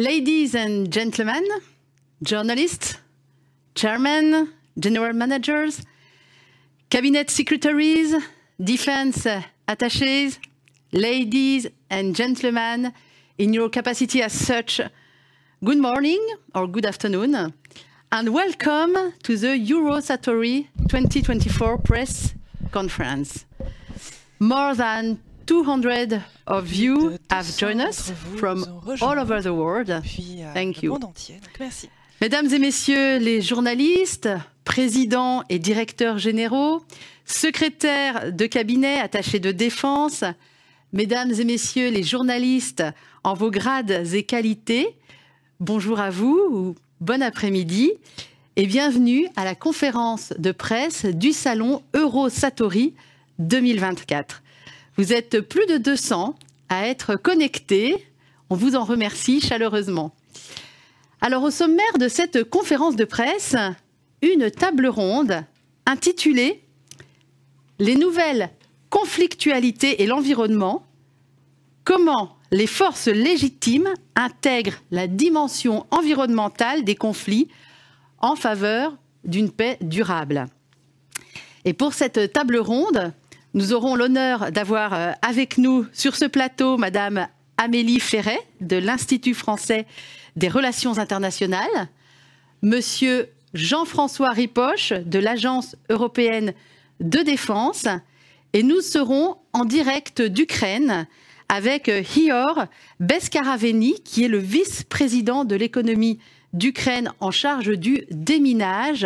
Ladies and gentlemen, journalists, chairmen, general managers, cabinet secretaries, defense attaches, ladies and gentlemen, in your capacity as such, good morning or good afternoon, and welcome to the Eurosatory 2024 press conference. More than 200 of you have joined us from all over the world. Thank you. Mesdames et messieurs les journalistes, présidents et directeurs généraux, secrétaires de cabinet attachés de défense, mesdames et messieurs les journalistes en vos grades et qualités, bonjour à vous ou bon après-midi et bienvenue à la conférence de presse du salon Eurosatory 2024. Vous êtes plus de 200 à être connectés. On vous en remercie chaleureusement. Alors, au sommaire de cette conférence de presse, une table ronde intitulée « Les nouvelles conflictualités et l'environnement. Comment les forces légitimes intègrent la dimension environnementale des conflits en faveur d'une paix durable ». Et pour cette table ronde, nous aurons l'honneur d'avoir avec nous sur ce plateau Madame Amélie Ferret de l'Institut français des relations internationales, Monsieur Jean-François Ripoche de l'Agence européenne de défense, et nous serons en direct d'Ukraine avec Ihor Beskaraveni, qui est le vice-président de l'économie d'Ukraine en charge du déminage.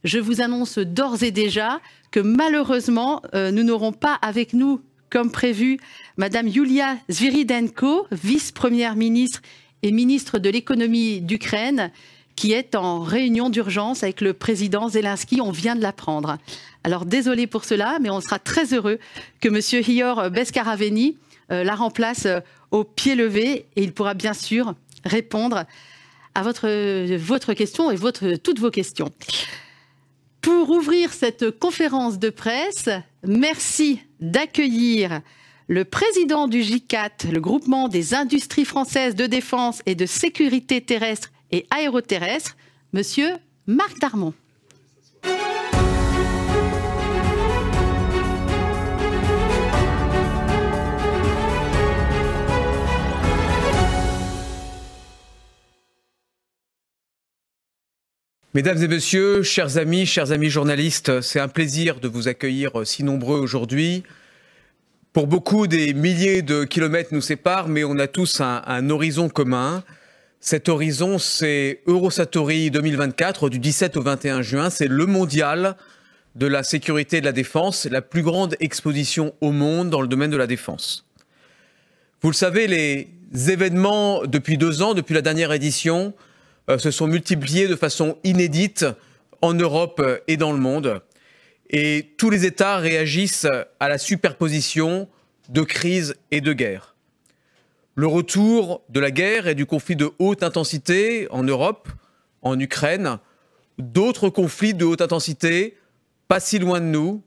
Je vous annonce d'ores et déjà que malheureusement, nous n'aurons pas avec nous, comme prévu, Madame Yulia Sviridenko, vice-première ministre et ministre de l'économie d'Ukraine, qui est en réunion d'urgence avec le président Zelensky. On vient de l'apprendre. Alors désolé pour cela, mais on sera très heureux que Monsieur Ihor Beskaraveni la remplace au pied levé et il pourra bien sûr répondre à votre question et toutes vos questions. Pour ouvrir cette conférence de presse, merci d'accueillir le président du GICAT, le groupement des industries françaises de défense et de sécurité terrestre et aéroterrestre, Monsieur Marc Darmon. Mesdames et messieurs, chers amis journalistes, c'est un plaisir de vous accueillir si nombreux aujourd'hui. Pour beaucoup, des milliers de kilomètres nous séparent, mais on a tous un horizon commun. Cet horizon, c'est Eurosatory 2024, du 17 au 21 juin. C'est le mondial de la sécurité et de la défense, la plus grande exposition au monde dans le domaine de la défense. Vous le savez, les événements depuis 2 ans, depuis la dernière édition, se sont multipliés de façon inédite en Europe et dans le monde. Et tous les États réagissent à la superposition de crises et de guerres. Le retour de la guerre et du conflit de haute intensité en Europe, en Ukraine, d'autres conflits de haute intensité, pas si loin de nous,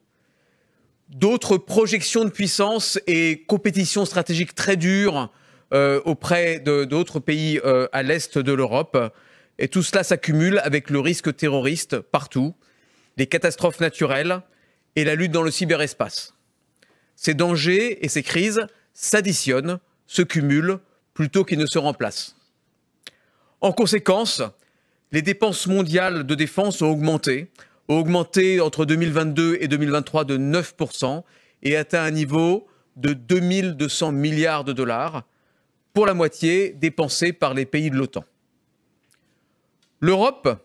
d'autres projections de puissance et compétitions stratégiques très dures auprès d'autres pays à l'est de l'Europe. Et tout cela s'accumule avec le risque terroriste partout, les catastrophes naturelles et la lutte dans le cyberespace. Ces dangers et ces crises s'additionnent, se cumulent, plutôt qu'ils ne se remplacent. En conséquence, les dépenses mondiales de défense ont augmenté entre 2022 et 2023 de 9% et atteint un niveau de 2200 milliards de dollars, pour la moitié dépensés par les pays de l'OTAN. L'Europe,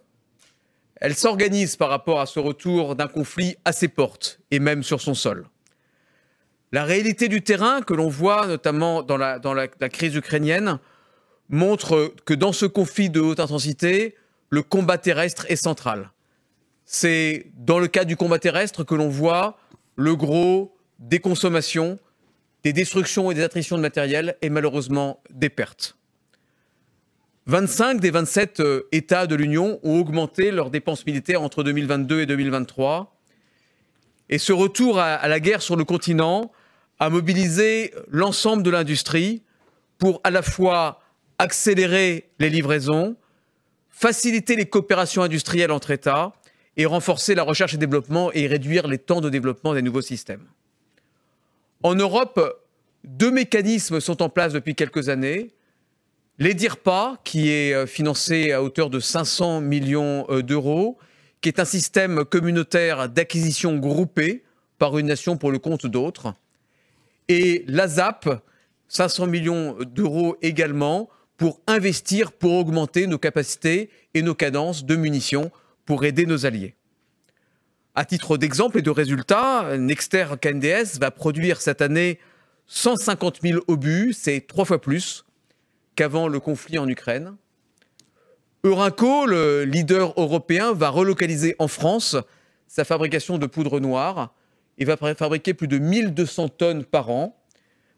elle s'organise par rapport à ce retour d'un conflit à ses portes et même sur son sol. La réalité du terrain que l'on voit notamment dans la crise ukrainienne montre que dans ce conflit de haute intensité, le combat terrestre est central. C'est dans le cas du combat terrestre que l'on voit le gros des consommations, des destructions et des attritions de matériel et malheureusement des pertes. 25 des 27 États de l'Union ont augmenté leurs dépenses militaires entre 2022 et 2023. Et ce retour à la guerre sur le continent a mobilisé l'ensemble de l'industrie pour à la fois accélérer les livraisons, faciliter les coopérations industrielles entre États et renforcer la recherche et développement et réduire les temps de développement des nouveaux systèmes. En Europe, 2 mécanismes sont en place depuis quelques années. L'EDIRPA, qui est financé à hauteur de 500 millions d'euros, qui est un système communautaire d'acquisition groupée par une nation pour le compte d'autres. Et l'ASAP, 500 millions d'euros également, pour investir, pour augmenter nos capacités et nos cadences de munitions, pour aider nos alliés. À titre d'exemple et de résultat, Nexter KNDS va produire cette année 150 000 obus, c'est 3 fois plus qu'avant le conflit en Ukraine. Eurinco, le leader européen, va relocaliser en France sa fabrication de poudre noire et va fabriquer plus de 1200 tonnes par an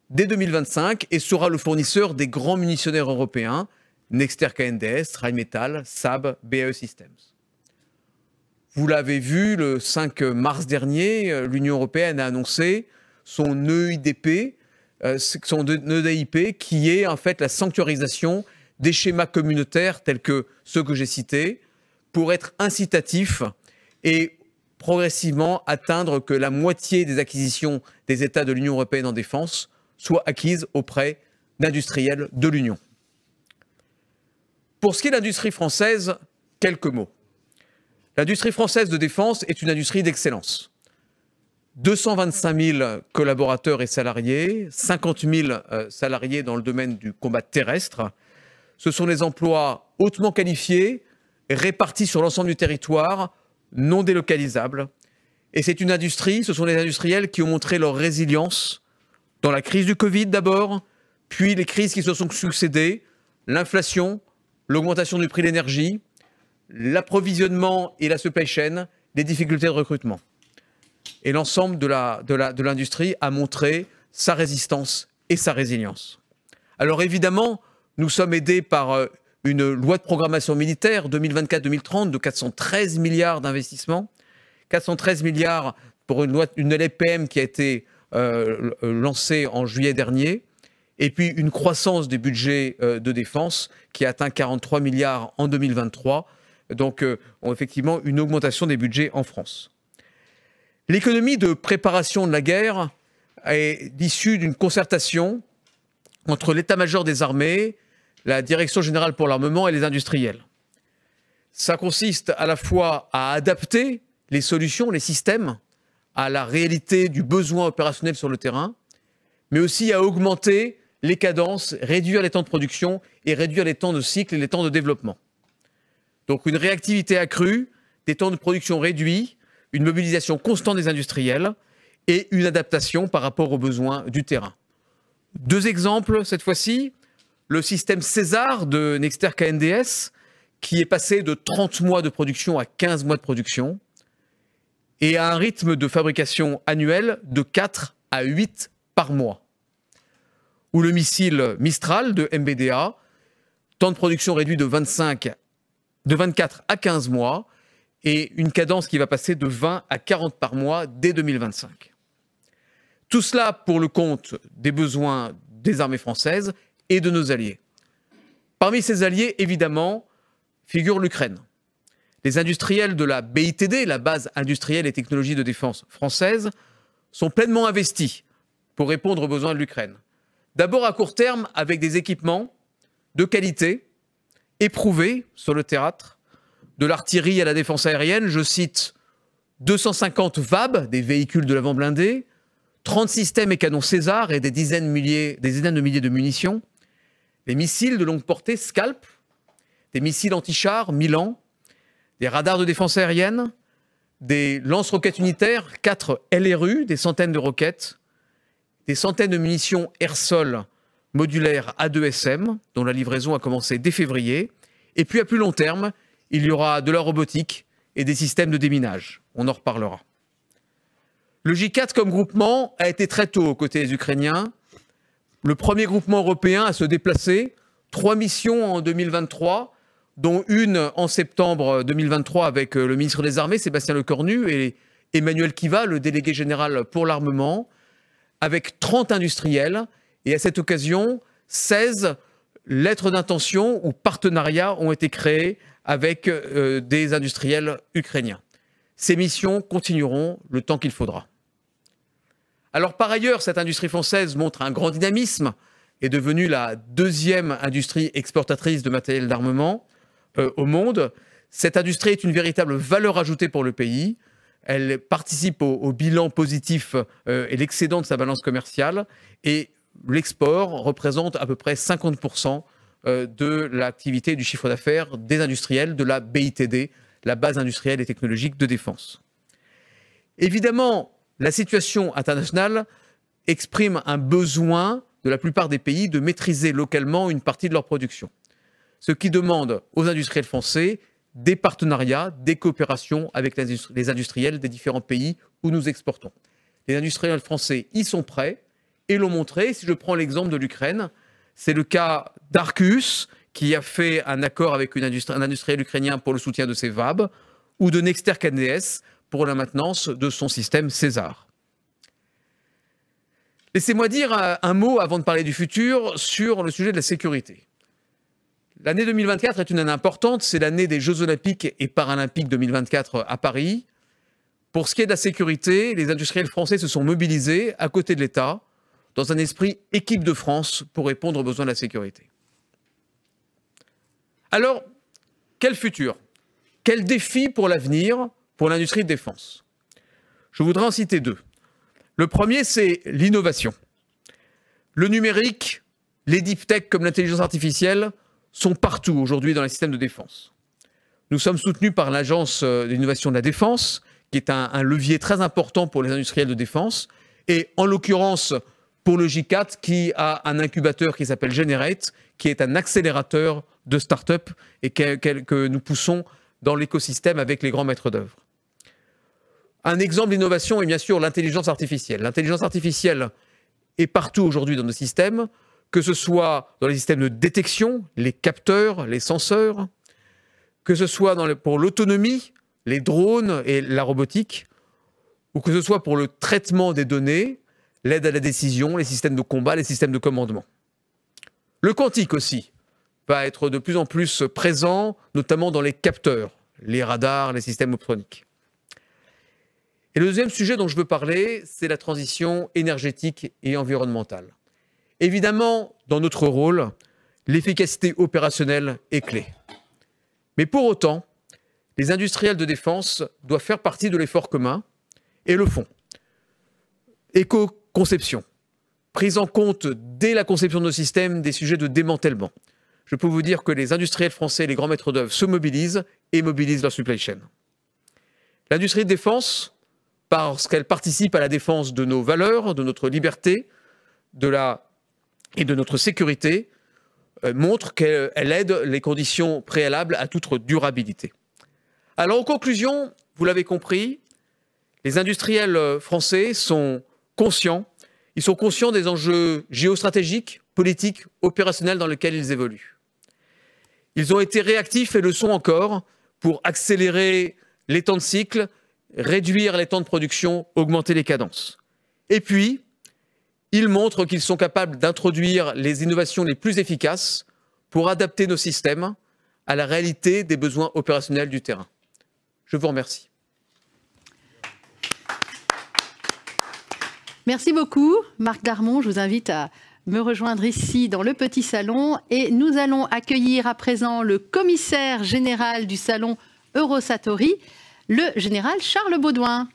dès 2025 et sera le fournisseur des grands munitionnaires européens, Nexter KNDS, Rheinmetall, Saab, BAE Systems. Vous l'avez vu, le 5 mars dernier, l'Union européenne a annoncé son EIDP, qui est en fait la sanctuarisation des schémas communautaires tels que ceux que j'ai cités, pour être incitatif et progressivement atteindre que la moitié des acquisitions des États de l'Union européenne en défense soient acquises auprès d'industriels de l'Union. Pour ce qui est de l'industrie française, quelques mots. L'industrie française de défense est une industrie d'excellence. 225 000 collaborateurs et salariés, 50 000 salariés dans le domaine du combat terrestre. Ce sont des emplois hautement qualifiés, répartis sur l'ensemble du territoire, non délocalisables. Et c'est une industrie, ce sont des industriels qui ont montré leur résilience dans la crise du Covid d'abord, puis les crises qui se sont succédées, l'inflation, l'augmentation du prix de l'énergie, l'approvisionnement et la supply chain, les difficultés de recrutement. Et l'ensemble de l'industrie a montré sa résistance et sa résilience. Alors évidemment, nous sommes aidés par une loi de programmation militaire 2024-2030 de 413 milliards d'investissements, 413 milliards pour une LPM qui a été lancée en juillet dernier, et puis une croissance des budgets de défense qui a atteint 43 milliards en 2023, donc effectivement une augmentation des budgets en France. L'économie de préparation de la guerre est issue d'une concertation entre l'état-major des armées, la Direction générale pour l'armement et les industriels. Ça consiste à la fois à adapter les solutions, les systèmes, à la réalité du besoin opérationnel sur le terrain, mais aussi à augmenter les cadences, réduire les temps de production et réduire les temps de cycle et les temps de développement. Donc une réactivité accrue, des temps de production réduits, une mobilisation constante des industriels et une adaptation par rapport aux besoins du terrain. 2 exemples cette fois-ci. Le système César de Nexter KNDS, qui est passé de 30 mois de production à 15 mois de production, et à un rythme de fabrication annuel de 4 à 8 par mois. Ou le missile Mistral de MBDA, temps de production réduit de 24 à 15 mois, et une cadence qui va passer de 20 à 40 par mois dès 2025. Tout cela pour le compte des besoins des armées françaises et de nos alliés. Parmi ces alliés, évidemment, figure l'Ukraine. Les industriels de la BITD, la base industrielle et technologie de défense française, sont pleinement investis pour répondre aux besoins de l'Ukraine. D'abord à court terme avec des équipements de qualité, éprouvés sur le théâtre, de l'artillerie à la défense aérienne, je cite 250 VAB, des véhicules de l'avant blindé, 30 systèmes et canons César et des dizaines de milliers de munitions, des missiles de longue portée Scalp, des missiles anti-chars Milan, des radars de défense aérienne, des lance-roquettes unitaires, 4 LRU, des centaines de roquettes, des centaines de munitions air-sol modulaires A2SM, dont la livraison a commencé dès février, et puis à plus long terme, il y aura de la robotique et des systèmes de déminage. On en reparlera. Le J4 comme groupement a été très tôt aux côtés des Ukrainiens. Le premier groupement européen à se déplacer, 3 missions en 2023, dont une en septembre 2023 avec le ministre des Armées, Sébastien Lecornu, et Emmanuel Kiva, le délégué général pour l'armement, avec 30 industriels, et à cette occasion, 16 lettres d'intention ou partenariats ont été créés avec des industriels ukrainiens. Ces missions continueront le temps qu'il faudra. Alors par ailleurs, cette industrie française montre un grand dynamisme, est devenue la deuxième industrie exportatrice de matériel d'armement au monde. Cette industrie est une véritable valeur ajoutée pour le pays. Elle participe au bilan positif et l'excédent de sa balance commerciale. Et l'export représente à peu près 50% de l'activité du chiffre d'affaires des industriels de la BITD, la base industrielle et technologique de défense. Évidemment, la situation internationale exprime un besoin de la plupart des pays de maîtriser localement une partie de leur production. Ce qui demande aux industriels français des partenariats, des coopérations avec les industriels des différents pays où nous exportons. Les industriels français y sont prêts et l'ont montré. Si je prends l'exemple de l'Ukraine, c'est le cas d'Arcus, qui a fait un accord avec un industriel ukrainien pour le soutien de ses VAB, ou de Nexter KNDS pour la maintenance de son système César. Laissez-moi dire un mot, avant de parler du futur, sur le sujet de la sécurité. L'année 2024 est une année importante, c'est l'année des Jeux Olympiques et Paralympiques 2024 à Paris. Pour ce qui est de la sécurité, les industriels français se sont mobilisés à côté de l'État, dans un esprit équipe de France, pour répondre aux besoins de la sécurité. Alors, quel futur? Quel défi pour l'avenir pour l'industrie de défense? Je voudrais en citer deux. Le premier, c'est l'innovation. Le numérique, les deep tech comme l'intelligence artificielle sont partout aujourd'hui dans les systèmes de défense. Nous sommes soutenus par l'Agence d'innovation de la défense, qui est un levier très important pour les industriels de défense, et en l'occurrence pour le J4, qui a un incubateur qui s'appelle Generate, qui est un accélérateur de start-up et que nous poussons dans l'écosystème avec les grands maîtres d'œuvre. Un exemple d'innovation est bien sûr l'intelligence artificielle. L'intelligence artificielle est partout aujourd'hui dans nos systèmes, que ce soit dans les systèmes de détection, les capteurs, les senseurs, que ce soit pour l'autonomie, les drones et la robotique, ou que ce soit pour le traitement des données, l'aide à la décision, les systèmes de combat, les systèmes de commandement. Le quantique aussi va être de plus en plus présent, notamment dans les capteurs, les radars, les systèmes optroniques. Et le deuxième sujet dont je veux parler, c'est la transition énergétique et environnementale. Évidemment, dans notre rôle, l'efficacité opérationnelle est clé. Mais pour autant, les industriels de défense doivent faire partie de l'effort commun et le font. Éco-conception, prise en compte dès la conception de nos systèmes des sujets de démantèlement. Je peux vous dire que les industriels français et les grands maîtres d'œuvre se mobilisent et mobilisent leur supply chain. L'industrie de défense, parce qu'elle participe à la défense de nos valeurs, de notre liberté et de notre sécurité, montre qu'elle aide les conditions préalables à toute durabilité. Alors en conclusion, vous l'avez compris, les industriels français sont conscients. Ils sont conscients des enjeux géostratégiques, politiques, opérationnels dans lesquels ils évoluent. Ils ont été réactifs et le sont encore pour accélérer les temps de cycle, réduire les temps de production, augmenter les cadences. Et puis, ils montrent qu'ils sont capables d'introduire les innovations les plus efficaces pour adapter nos systèmes à la réalité des besoins opérationnels du terrain. Je vous remercie. Merci beaucoup, Marc Darmon. Je vous invite à me rejoindre ici dans le petit salon. Et nous allons accueillir à présent le commissaire général du salon Eurosatory, le général Charles Baudouin.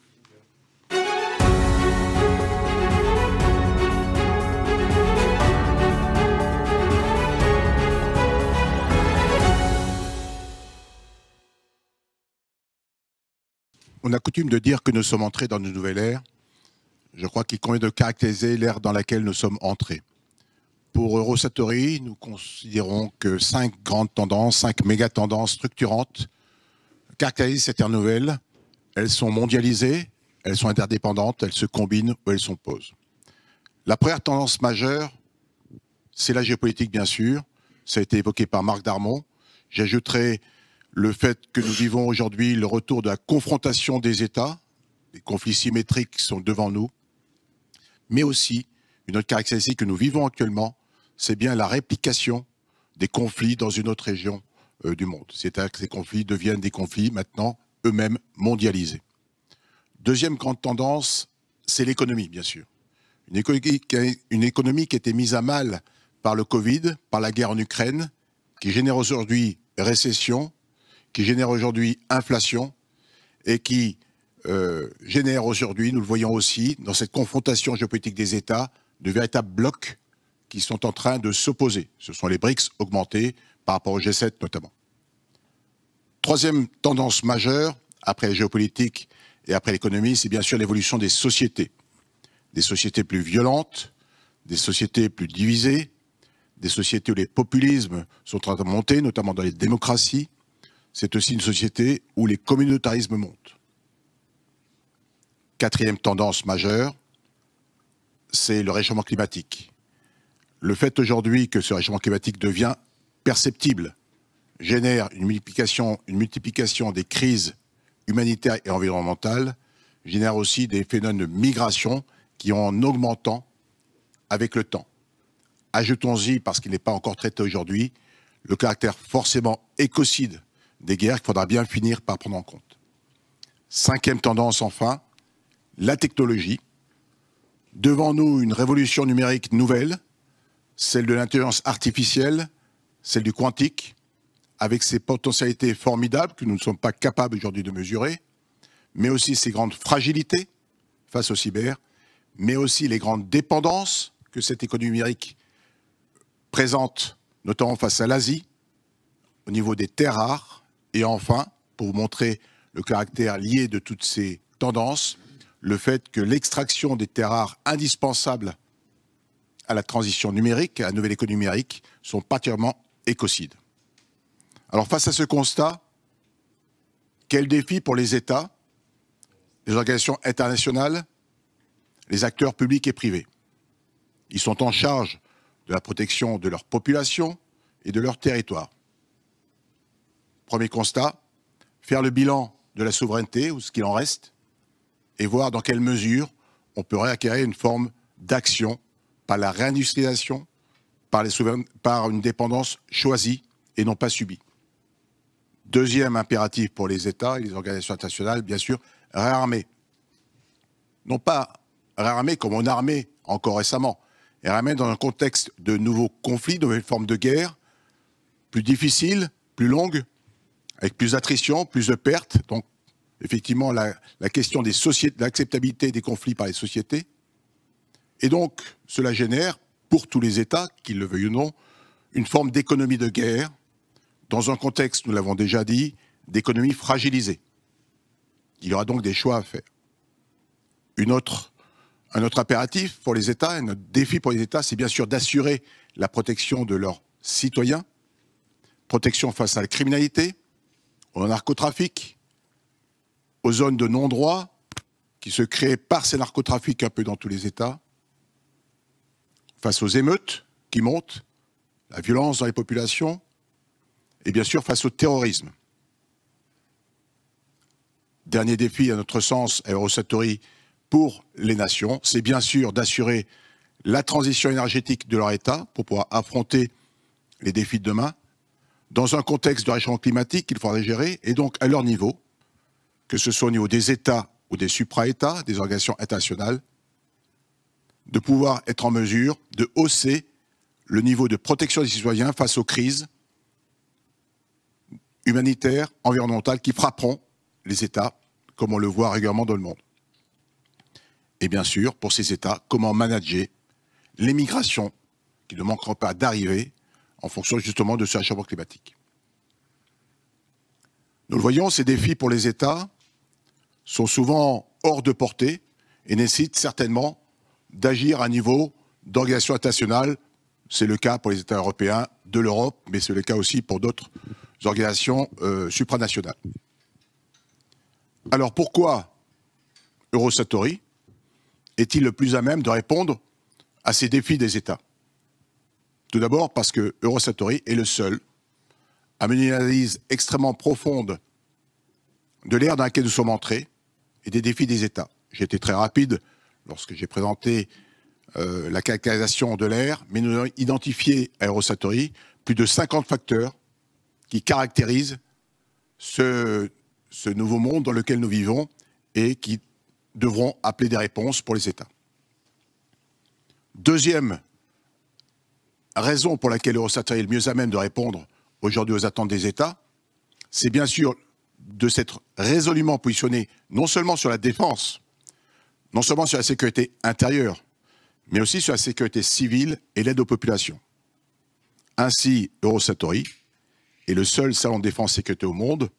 On a coutume de dire que nous sommes entrés dans une nouvelle ère. Je crois qu'il convient de caractériser l'ère dans laquelle nous sommes entrés. Pour Eurosatory, nous considérons que 5 grandes tendances, 5 méga-tendances structurantes caractérisent cette ère nouvelle. Elles sont mondialisées, elles sont interdépendantes, elles se combinent ou elles s'opposent. La première tendance majeure, c'est la géopolitique, bien sûr. Ça a été évoqué par Marc Darmon. J'ajouterai le fait que nous vivons aujourd'hui le retour de la confrontation des États. Les conflits symétriques sont devant nous. Mais aussi, une autre caractéristique que nous vivons actuellement, c'est bien la réplication des conflits dans une autre région du monde. C'est-à-dire que ces conflits deviennent des conflits maintenant eux-mêmes mondialisés. Deuxième grande tendance, c'est l'économie, bien sûr. Une économie qui a été mise à mal par le Covid, par la guerre en Ukraine, qui génère aujourd'hui récession, qui génère aujourd'hui inflation et qui génère aujourd'hui, nous le voyons aussi, dans cette confrontation géopolitique des États, de véritables blocs qui sont en train de s'opposer. Ce sont les BRICS augmentés par rapport au G7 notamment. Troisième tendance majeure, après la géopolitique et après l'économie, c'est bien sûr l'évolution des sociétés. Des sociétés plus violentes, des sociétés plus divisées, des sociétés où les populismes sont en train de monter, notamment dans les démocraties. C'est aussi une société où les communautarismes montent. Quatrième tendance majeure, c'est le réchauffement climatique. Le fait aujourd'hui que ce réchauffement climatique devient perceptible génère une multiplication des crises humanitaires et environnementales, génère aussi des phénomènes de migration qui ont en augmentant avec le temps. Ajoutons-y, parce qu'il n'est pas encore traité aujourd'hui, le caractère forcément écocide des guerres qu'il faudra bien finir par prendre en compte. Cinquième tendance enfin, la technologie. Devant nous, une révolution numérique nouvelle, celle de l'intelligence artificielle, celle du quantique, avec ses potentialités formidables que nous ne sommes pas capables aujourd'hui de mesurer, mais aussi ses grandes fragilités face au cyber, mais aussi les grandes dépendances que cette économie numérique présente, notamment face à l'Asie, au niveau des terres rares, et enfin, pour vous montrer le caractère lié de toutes ces tendances, le fait que l'extraction des terres rares indispensables à la transition numérique, à la nouvelle économie numérique, sont particulièrement écocides. Alors face à ce constat, quel défi pour les États, les organisations internationales, les acteurs publics et privés? Ils sont en charge de la protection de leur population et de leur territoire. Premier constat, faire le bilan de la souveraineté, ou ce qu'il en reste, et voir dans quelle mesure on peut réacquérir une forme d'action par la réindustrialisation, par une dépendance choisie et non pas subie. Deuxième impératif pour les États et les organisations internationales, bien sûr, réarmer. Non pas réarmer comme on armait encore récemment, et réarmer dans un contexte de nouveaux conflits, de nouvelles formes de guerre, plus difficiles, plus longues, avec plus d'attrition, plus de pertes. Donc, effectivement, la question des sociétés, de l'acceptabilité des conflits par les sociétés. Et donc, cela génère, pour tous les États, qu'ils le veuillent ou non, une forme d'économie de guerre, dans un contexte, nous l'avons déjà dit, d'économie fragilisée. Il y aura donc des choix à faire. Un autre impératif pour les États, un autre défi pour les États, c'est bien sûr d'assurer la protection de leurs citoyens, protection face à la criminalité, au narcotrafic, aux zones de non-droit qui se créent par ces narcotrafics un peu dans tous les États, face aux émeutes qui montent, la violence dans les populations, et bien sûr face au terrorisme. Dernier défi, à notre sens, à Eurosatory, pour les nations, c'est bien sûr d'assurer la transition énergétique de leur État pour pouvoir affronter les défis de demain, dans un contexte de réchauffement climatique qu'il faudra gérer, et donc à leur niveau, que ce soit au niveau des États ou des supra-États, des organisations internationales, de pouvoir être en mesure de hausser le niveau de protection des citoyens face aux crises humanitaires, environnementales qui frapperont les États, comme on le voit régulièrement dans le monde. Et bien sûr, pour ces États, comment manager les migrations qui ne manqueront pas d'arriver en fonction justement de ce réchauffement climatique. Nous le voyons, ces défis pour les États sont souvent hors de portée et nécessitent certainement d'agir à un niveau d'organisation internationale. C'est le cas pour les États européens, de l'Europe, mais c'est le cas aussi pour d'autres organisations supranationales. Alors pourquoi Eurosatory est-il le plus à même de répondre à ces défis des États? Tout d'abord parce que Eurosatory est le seul à mener une analyse extrêmement profonde de l'ère dans laquelle nous sommes entrés et des défis des États. J'ai été très rapide lorsque j'ai présenté la caractérisation de l'ère, mais nous avons identifié à Eurosatory plus de 50 facteurs qui caractérisent ce nouveau monde dans lequel nous vivons et qui devront appeler des réponses pour les États. Deuxième raison pour laquelle Eurosatory est le mieux à même de répondre aujourd'hui aux attentes des États, c'est bien sûr de s'être résolument positionné non seulement sur la défense, non seulement sur la sécurité intérieure, mais aussi sur la sécurité civile et l'aide aux populations. Ainsi, Eurosatory est le seul salon de défense et sécurité au monde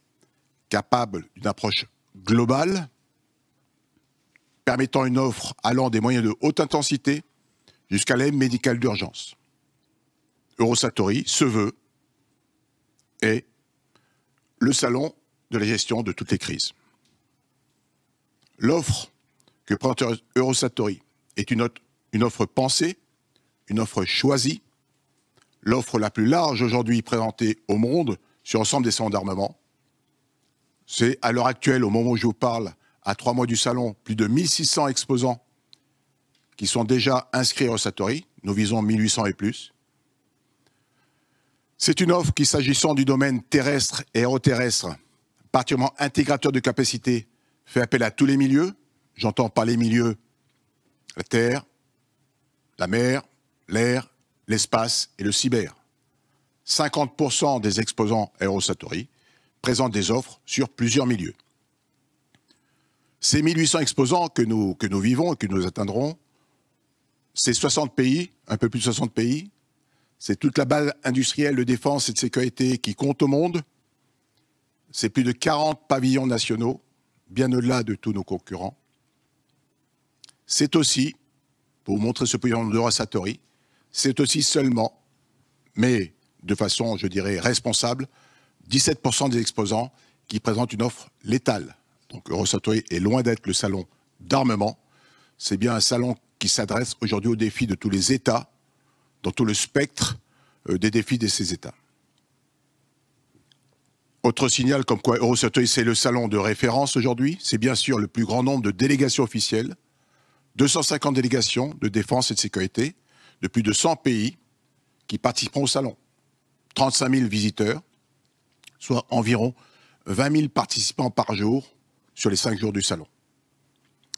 capable d'une approche globale, permettant une offre allant des moyens de haute intensité jusqu'à l'aide médicale d'urgence. Eurosatory se veut est le salon de la gestion de toutes les crises. L'offre que présente Eurosatory est une offre pensée, une offre choisie, l'offre la plus large aujourd'hui présentée au monde sur l'ensemble des salons d'armement. C'est à l'heure actuelle, au moment où je vous parle, à 3 mois du salon, plus de 1600 exposants qui sont déjà inscrits à Eurosatory. Nous visons 1800 et plus. C'est une offre qui, s'agissant du domaine terrestre et aéroterrestre, particulièrement intégrateur de capacité, fait appel à tous les milieux. J'entends par les milieux la terre, la mer, l'air, l'espace et le cyber. 50% des exposants à Eurosatory présentent des offres sur plusieurs milieux. Ces 1800 exposants que nous vivons et que nous atteindrons, c'est 60 pays, un peu plus de 60 pays, c'est toute la base industrielle de défense et de sécurité qui compte au monde, c'est plus de 40 pavillons nationaux, bien au-delà de tous nos concurrents. C'est aussi, pour vous montrer ce pavillon d'Eurosatory, c'est aussi seulement, mais de façon, je dirais, responsable, 17% des exposants qui présentent une offre létale. Donc Eurosatory est loin d'être le salon d'armement, c'est bien un salon qui s'adresse aujourd'hui aux défis de tous les États, dans tout le spectre des défis de ces États. Autre signal comme quoi Eurosatory, c'est le salon de référence aujourd'hui, c'est bien sûr le plus grand nombre de délégations officielles, 250 délégations de défense et de sécurité, de plus de 100 pays qui participeront au salon. 35 000 visiteurs, soit environ 20 000 participants par jour sur les 5 jours du salon.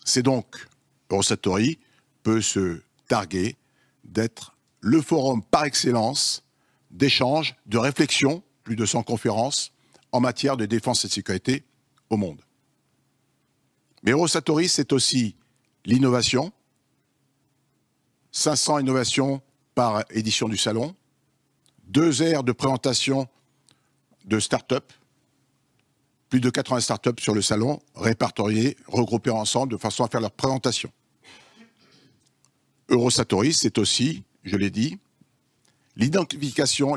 C'est donc, Eurosatory peut se targuer d'être le forum par excellence d'échange, de réflexion, plus de 100 conférences, en matière de défense et de sécurité au monde. Mais Eurosatory, c'est aussi l'innovation, 500 innovations par édition du salon, 2 aires de présentation de start-up, plus de 80 start-up sur le salon, répertoriées, regroupées ensemble de façon à faire leur présentation. Eurosatory, c'est aussi, je l'ai dit, l'identification,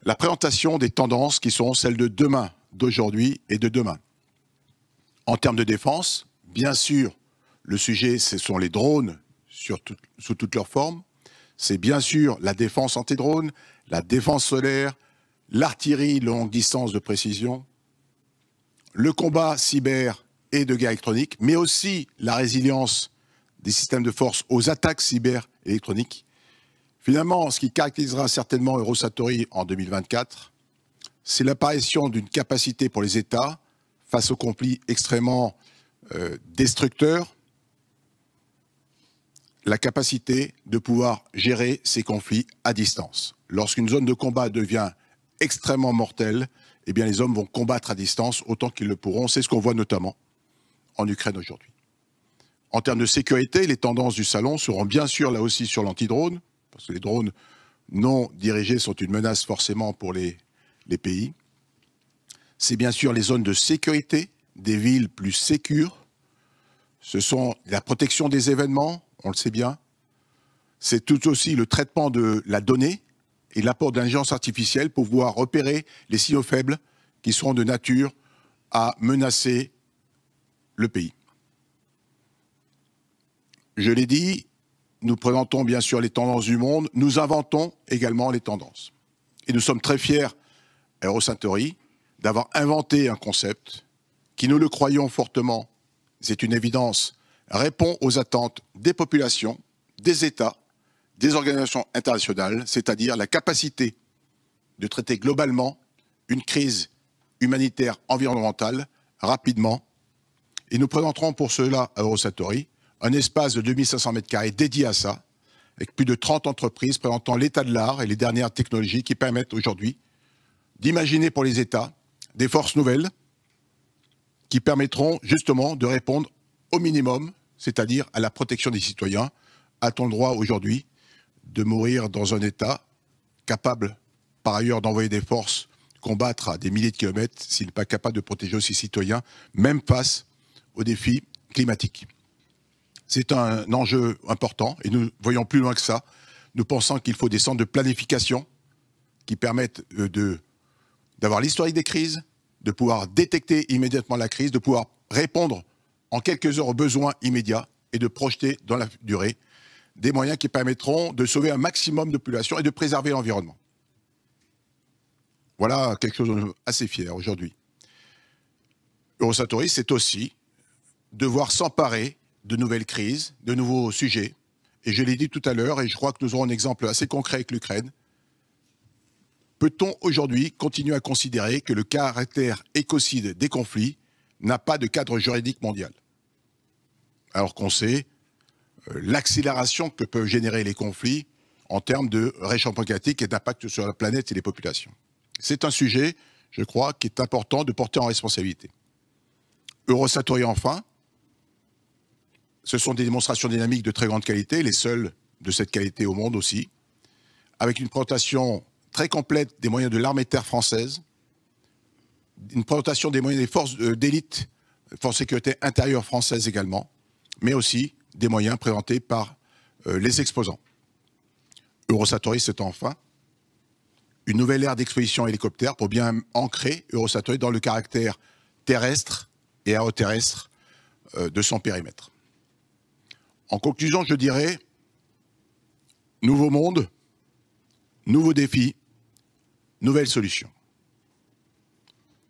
la présentation des tendances qui seront celles de demain, d'aujourd'hui et de demain. En termes de défense, bien sûr, le sujet, ce sont les drones sous toutes leurs formes. C'est bien sûr la défense anti-drone, la défense solaire, l'artillerie longue distance de précision, le combat cyber et de guerre électronique, mais aussi la résilience des systèmes de force aux attaques cyber et électroniques. Finalement, ce qui caractérisera certainement Eurosatory en 2024, c'est l'apparition d'une capacité pour les États face aux conflits extrêmement destructeurs, la capacité de pouvoir gérer ces conflits à distance. Lorsqu'une zone de combat devient extrêmement mortelle, eh bien les hommes vont combattre à distance autant qu'ils le pourront. C'est ce qu'on voit notamment en Ukraine aujourd'hui. En termes de sécurité, les tendances du salon seront bien sûr là aussi sur l'anti-drone, parce que les drones non dirigés sont une menace forcément pour les pays. C'est bien sûr les zones de sécurité, des villes plus sécures. Ce sont la protection des événements, on le sait bien. C'est tout aussi le traitement de la donnée et l'apport d'intelligence artificielle pour pouvoir repérer les signaux faibles qui seront de nature à menacer le pays. Je l'ai dit, nous présentons bien sûr les tendances du monde, nous inventons également les tendances. Et nous sommes très fiers à Eurosatory d'avoir inventé un concept qui, nous le croyons fortement, c'est une évidence, répond aux attentes des populations, des États, des organisations internationales, c'est-à-dire la capacité de traiter globalement une crise humanitaire environnementale rapidement. Et nous présenterons pour cela à Eurosatory un espace de 2500 m² dédié à ça, avec plus de 30 entreprises présentant l'état de l'art et les dernières technologies qui permettent aujourd'hui d'imaginer pour les États des forces nouvelles qui permettront justement de répondre au minimum, c'est-à-dire à la protection des citoyens. A-t-on le droit aujourd'hui de mourir dans un État capable par ailleurs d'envoyer des forces combattre à des milliers de kilomètres s'il n'est pas capable de protéger ses citoyens, même face aux défis climatiques? C'est un enjeu important et nous voyons plus loin que ça. Nous pensons qu'il faut des centres de planification qui permettent d'avoir l'historique des crises, de pouvoir détecter immédiatement la crise, de pouvoir répondre en quelques heures aux besoins immédiats et de projeter dans la durée des moyens qui permettront de sauver un maximum de populations et de préserver l'environnement. Voilà quelque chose de assez fier aujourd'hui. Eurosatory, c'est aussi devoir s'emparer de nouvelles crises, de nouveaux sujets. Et je l'ai dit tout à l'heure, et je crois que nous aurons un exemple assez concret avec l'Ukraine. Peut-on aujourd'hui continuer à considérer que le caractère écocide des conflits n'a pas de cadre juridique mondial? Alors qu'on sait l'accélération que peuvent générer les conflits en termes de réchauffement climatique et d'impact sur la planète et les populations. C'est un sujet, je crois, qui est important de porter en responsabilité. Eurosatory, enfin, ce sont des démonstrations dynamiques de très grande qualité, les seules de cette qualité au monde aussi, avec une présentation très complète des moyens de l'armée de terre française, une présentation des moyens des forces d'élite, forces de sécurité intérieure françaises également, mais aussi des moyens présentés par les exposants. Eurosatory, c'est enfin une nouvelle ère d'exposition hélicoptère pour bien ancrer Eurosatory dans le caractère terrestre et aéroterrestre de son périmètre. En conclusion, je dirais, nouveau monde, nouveaux défis, nouvelles solutions.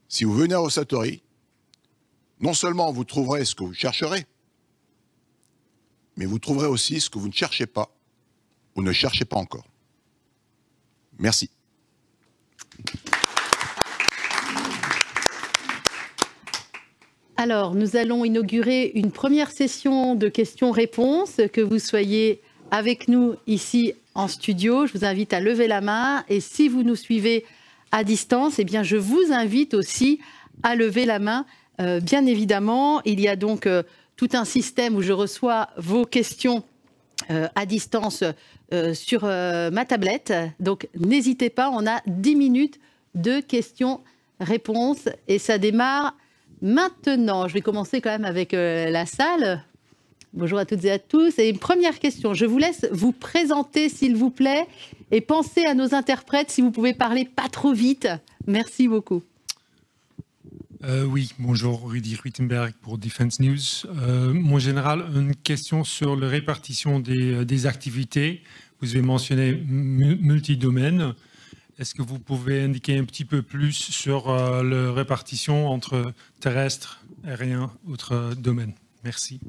Si vous venez à Eurosatory, non seulement vous trouverez ce que vous chercherez, mais vous trouverez aussi ce que vous ne cherchez pas ou ne cherchez pas encore. Merci. Alors, nous allons inaugurer une première session de questions-réponses. Que vous soyez avec nous ici en studio, je vous invite à lever la main. Et si vous nous suivez à distance, eh bien, je vous invite aussi à lever la main. Bien évidemment, il y a donc tout un système où je reçois vos questions à distance sur ma tablette. Donc, n'hésitez pas, on a 10 minutes de questions-réponses et ça démarre maintenant. Je vais commencer quand même avec la salle. Bonjour à toutes et à tous. Et une première question, je vous laisse vous présenter s'il vous plaît et pensez à nos interprètes si vous pouvez parler pas trop vite. Merci beaucoup. Oui, bonjour, Rudy Ruitenberg pour Defense News. Mon général, une question sur la répartition des activités. Vous avez mentionné multidomaines. Est-ce que vous pouvez indiquer un petit peu plus sur la répartition entre terrestre, aérien, autres domaines? Merci.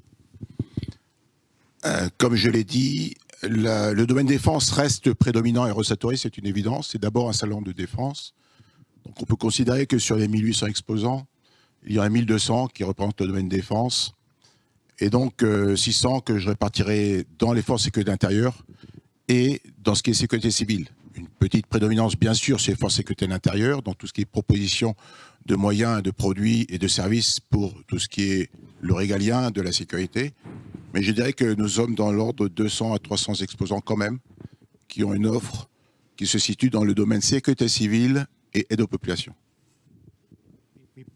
Comme je l'ai dit, le domaine défense reste prédominant à Eurosatory, c'est une évidence. C'est d'abord un salon de défense. Donc on peut considérer que sur les 1800 exposants, il y en a 1200 qui représentent le domaine défense. Et donc 600 que je répartirai dans les forces de sécurité intérieure et dans ce qui est sécurité civile. Une petite prédominance, bien sûr, sur les forces de sécurité intérieure, dans tout ce qui est proposition de moyens, de produits et de services pour tout ce qui est le régalien de la sécurité. Mais je dirais que nous sommes dans l'ordre de 200 à 300 exposants quand même, qui ont une offre qui se situe dans le domaine sécurité civile et aide aux populations.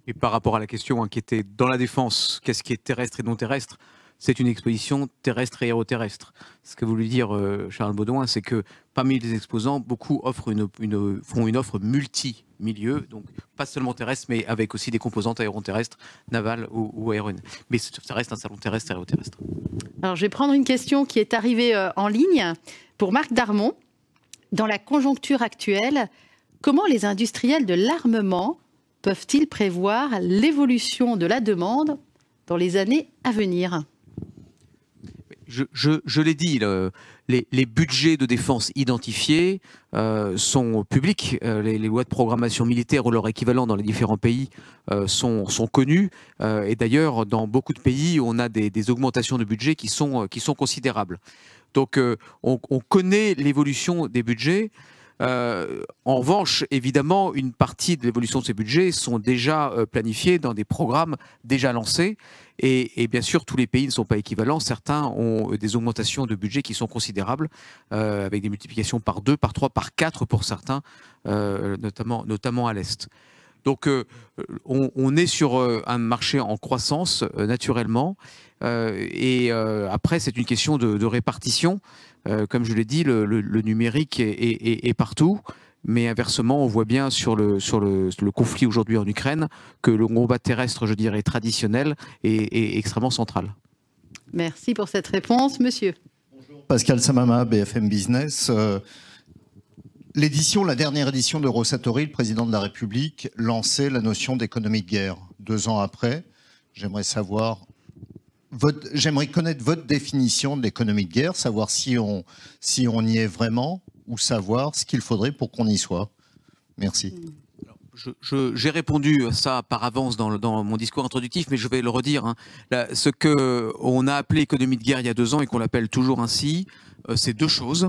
Et par rapport à la question qui était dans la défense, qu'est-ce qui est terrestre et non terrestre? C'est une exposition terrestre et aéroterrestre. Ce que voulait dire Charles Baudouin, c'est que parmi les exposants, beaucoup offrent font une offre multi-milieu, donc pas seulement terrestre, mais avec aussi des composantes aéroterrestres, navales ou aériennes. Mais ça reste un salon terrestre et aéroterrestre. Alors, je vais prendre une question qui est arrivée en ligne pour Marc Darmon. Dans la conjoncture actuelle, comment les industriels de l'armement peuvent-ils prévoir l'évolution de la demande dans les années à venir? Je l'ai dit, les budgets de défense identifiés sont publics. Les lois de programmation militaire ou leur équivalent dans les différents pays sont connus. Et d'ailleurs, dans beaucoup de pays, on a des augmentations de budget qui sont considérables. Donc, on connaît l'évolution des budgets. En revanche, évidemment, une partie de l'évolution de ces budgets sont déjà planifiés dans des programmes déjà lancés. Et bien sûr, tous les pays ne sont pas équivalents. Certains ont des augmentations de budget qui sont considérables, avec des multiplications par 2, par 3, par 4 pour certains, notamment à l'Est. Donc, on est sur un marché en croissance, naturellement. Après, c'est une question de répartition. Comme je l'ai dit, le numérique est partout. Mais inversement, on voit bien sur le conflit aujourd'hui en Ukraine que le combat terrestre, je dirais, traditionnel est extrêmement central. Merci pour cette réponse. Monsieur. Bonjour, Pascal Samama, BFM Business. La dernière édition de Rosatori, le président de la République lançait la notion d'économie de guerre. 2 ans après, j'aimerais connaître votre définition de l'économie de guerre, savoir si on y est vraiment, ou savoir ce qu'il faudrait pour qu'on y soit. Merci. J'ai répondu à ça par avance dans mon discours introductif, mais je vais le redire. Hein. Ce qu'on a appelé économie de guerre il y a 2 ans et qu'on l'appelle toujours ainsi, c'est 2 choses.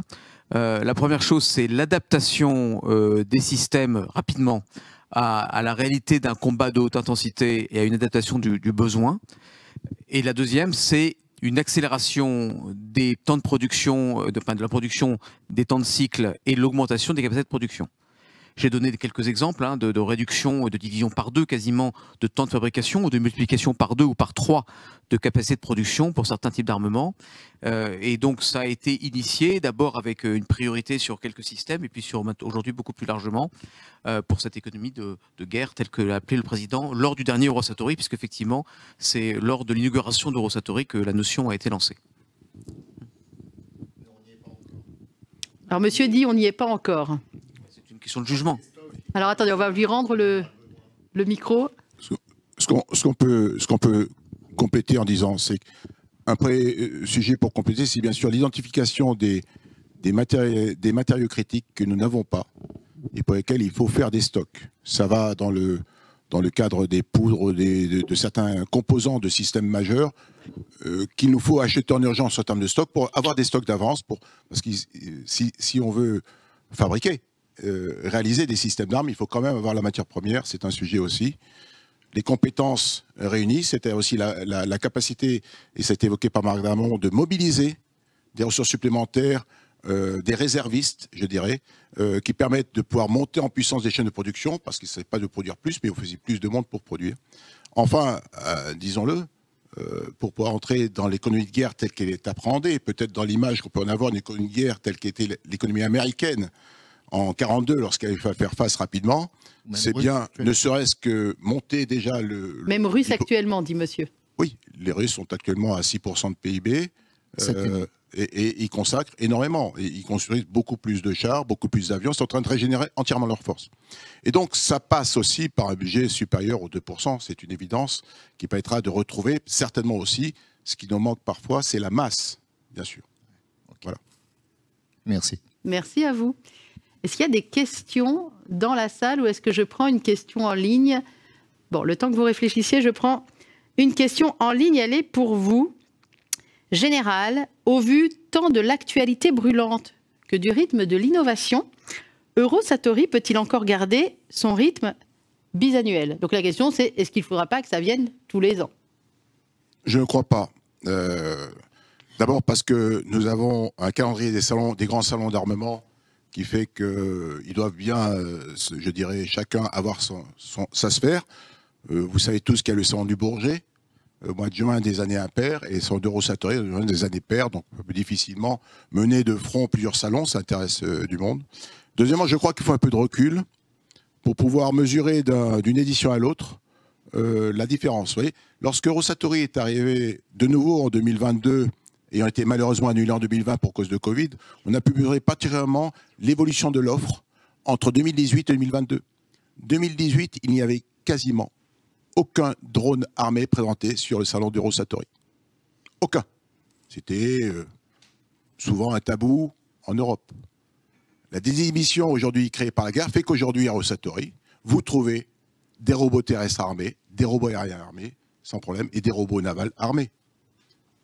La première chose, c'est l'adaptation des systèmes rapidement à la réalité d'un combat de haute intensité et à une adaptation du besoin. Et la deuxième, c'est une accélération des temps de production, de la production, des temps de cycle et l'augmentation des capacités de production. J'ai donné quelques exemples de réduction, de division par 2 quasiment de temps de fabrication ou de multiplication par 2 ou par 3 de capacité de production pour certains types d'armements. Et donc ça a été initié d'abord avec une priorité sur quelques systèmes et puis sur aujourd'hui beaucoup plus largement pour cette économie de guerre telle que l'a appelé le président lors du dernier Rosatori, puisqu'effectivement c'est lors de l'inauguration de Rosatori que la notion a été lancée. Alors monsieur dit on n'y est pas encore. Question de jugement. Alors attendez, on va lui rendre le micro. Ce qu'on peut compléter en disant, c'est qu'un sujet pour compléter, c'est bien sûr l'identification des matériaux critiques que nous n'avons pas et pour lesquels il faut faire des stocks. Ça va dans le cadre des poudres, de certains composants de systèmes majeurs qu'il nous faut acheter en urgence en termes de stock pour avoir des stocks d'avance, parce que si on veut fabriquer, réaliser des systèmes d'armes, il faut quand même avoir la matière première, c'est un sujet aussi. Les compétences réunies, c'était aussi la capacité, et c'est évoqué par Marc Darmon, de mobiliser des ressources supplémentaires, des réservistes, je dirais, qui permettent de pouvoir monter en puissance des chaînes de production, parce qu'il ne s'agit pas de produire plus, mais il faut aussi plus de monde pour produire. Enfin, disons-le, pour pouvoir entrer dans l'économie de guerre telle qu'elle est appréhendée, peut-être dans l'image qu'on peut en avoir, une économie de guerre telle qu'était l'économie américaine, en 1942, lorsqu'il fallait faire face rapidement, c'est bien, ne serait-ce que monter déjà Même russe actuellement, dit monsieur. Oui, les Russes sont actuellement à 6% de PIB et ils consacrent énormément. Et ils construisent beaucoup plus de chars, beaucoup plus d'avions, ils sont en train de régénérer entièrement leurs forces. Et donc ça passe aussi par un budget supérieur aux 2%, c'est une évidence qui permettra de retrouver certainement aussi, ce qui nous manque parfois, c'est la masse, bien sûr. Okay. Voilà. Merci. Merci à vous. Est-ce qu'il y a des questions dans la salle ou est-ce que je prends une question en ligne? Bon, le temps que vous réfléchissiez, je prends une question en ligne. Elle est pour vous. Général, au vu tant de l'actualité brûlante que du rythme de l'innovation, Eurosatori peut-il encore garder son rythme bisannuel? Donc la question c'est, est-ce qu'il ne faudra pas que ça vienne tous les ans? Je ne crois pas. D'abord parce que nous avons un calendrier des grands salons d'armement qui fait qu'ils doivent bien, je dirais, chacun avoir sa sphère. Vous savez tous qu'il y a le salon du Bourget, au mois de juin des années impaires, et le salon d'Eurosatori des années paires, donc on peut difficilement mener de front plusieurs salons, ça intéresse du monde. Deuxièmement, je crois qu'il faut un peu de recul pour pouvoir mesurer d'une édition à l'autre la différence. Vous voyez, lorsque Eurosatori est arrivé de nouveau en 2022, ayant été malheureusement annulé en 2020 pour cause de Covid, on a pu mesurer particulièrement l'évolution de l'offre entre 2018 et 2022. 2018, il n'y avait quasiment aucun drone armé présenté sur le salon d'Eurosatori. Aucun. C'était souvent un tabou en Europe. La désinhibition aujourd'hui créée par la guerre fait qu'aujourd'hui à Eurosatory, vous trouvez des robots terrestres armés, des robots aériens armés, sans problème, et des robots navals armés.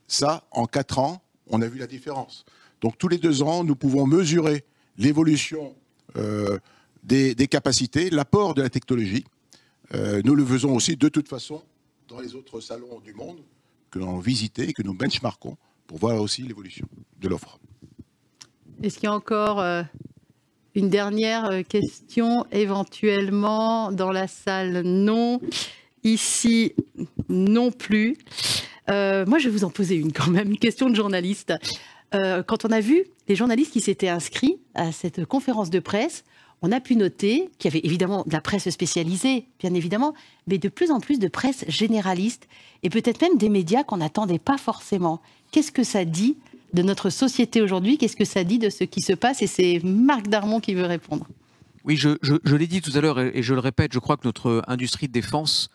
Ça, en 4 ans, on a vu la différence. Donc tous les 2 ans, nous pouvons mesurer l'évolution des capacités, l'apport de la technologie. Nous le faisons aussi de toute façon dans les autres salons du monde que l'on visite et que nous benchmarkons pour voir aussi l'évolution de l'offre. Est-ce qu'il y a encore une dernière question éventuellement dans la salle? Non. Ici, non plus. Moi, je vais vous en poser une quand même, une question de journaliste. Quand on a vu les journalistes qui s'étaient inscrits à cette conférence de presse, on a pu noter qu'il y avait évidemment de la presse spécialisée, bien évidemment, mais de plus en plus de presse généraliste et peut-être même des médias qu'on n'attendait pas forcément. Qu'est-ce que ça dit de notre société aujourd'hui? Qu'est-ce que ça dit de ce qui se passe? Et c'est Marc Darmon qui veut répondre. Oui, je l'ai dit tout à l'heure et je le répète, je crois que notre industrie de défense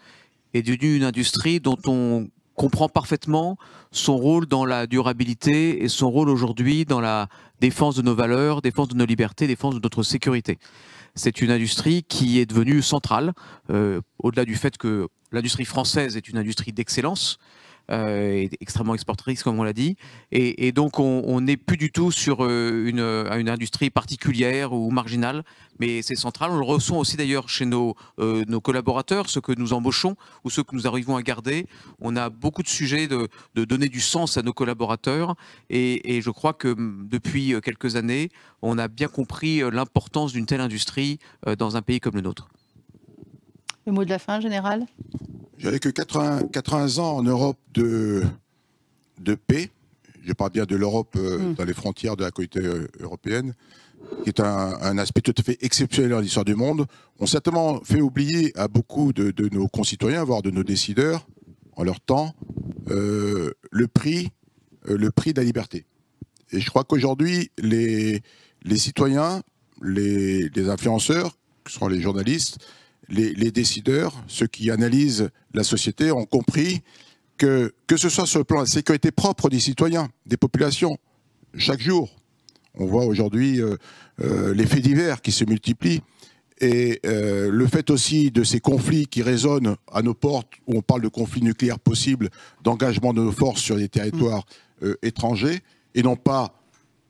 est devenue une industrie dont on comprend parfaitement son rôle dans la durabilité et son rôle aujourd'hui dans la défense de nos valeurs, défense de nos libertés, défense de notre sécurité. C'est une industrie qui est devenue centrale, au-delà du fait que l'industrie française est une industrie d'excellence, est extrêmement exportatrice comme on l'a dit, et donc on n'est plus du tout sur une industrie particulière ou marginale, mais c'est central. On le ressent aussi d'ailleurs chez nos collaborateurs, ceux que nous embauchons ou ceux que nous arrivons à garder. On a beaucoup de sujets de donner du sens à nos collaborateurs, et je crois que depuis quelques années, on a bien compris l'importance d'une telle industrie dans un pays comme le nôtre. Le mot de la fin, général? J'avais que 80 ans en Europe de paix. Je parle bien de l'Europe dans les frontières de la communauté européenne, qui est un aspect tout à fait exceptionnel dans l'histoire du monde. On certainement fait oublier à beaucoup de nos concitoyens, voire de nos décideurs, en leur temps, le prix de la liberté. Et je crois qu'aujourd'hui, les citoyens, les influenceurs, que sont les journalistes, les décideurs, ceux qui analysent la société, ont compris que ce soit sur le plan de la sécurité propre des citoyens, des populations, chaque jour, on voit aujourd'hui les faits divers qui se multiplient, et le fait aussi de ces conflits qui résonnent à nos portes, où on parle de conflits nucléaires possibles, d'engagement de nos forces sur des territoires étrangers, et non pas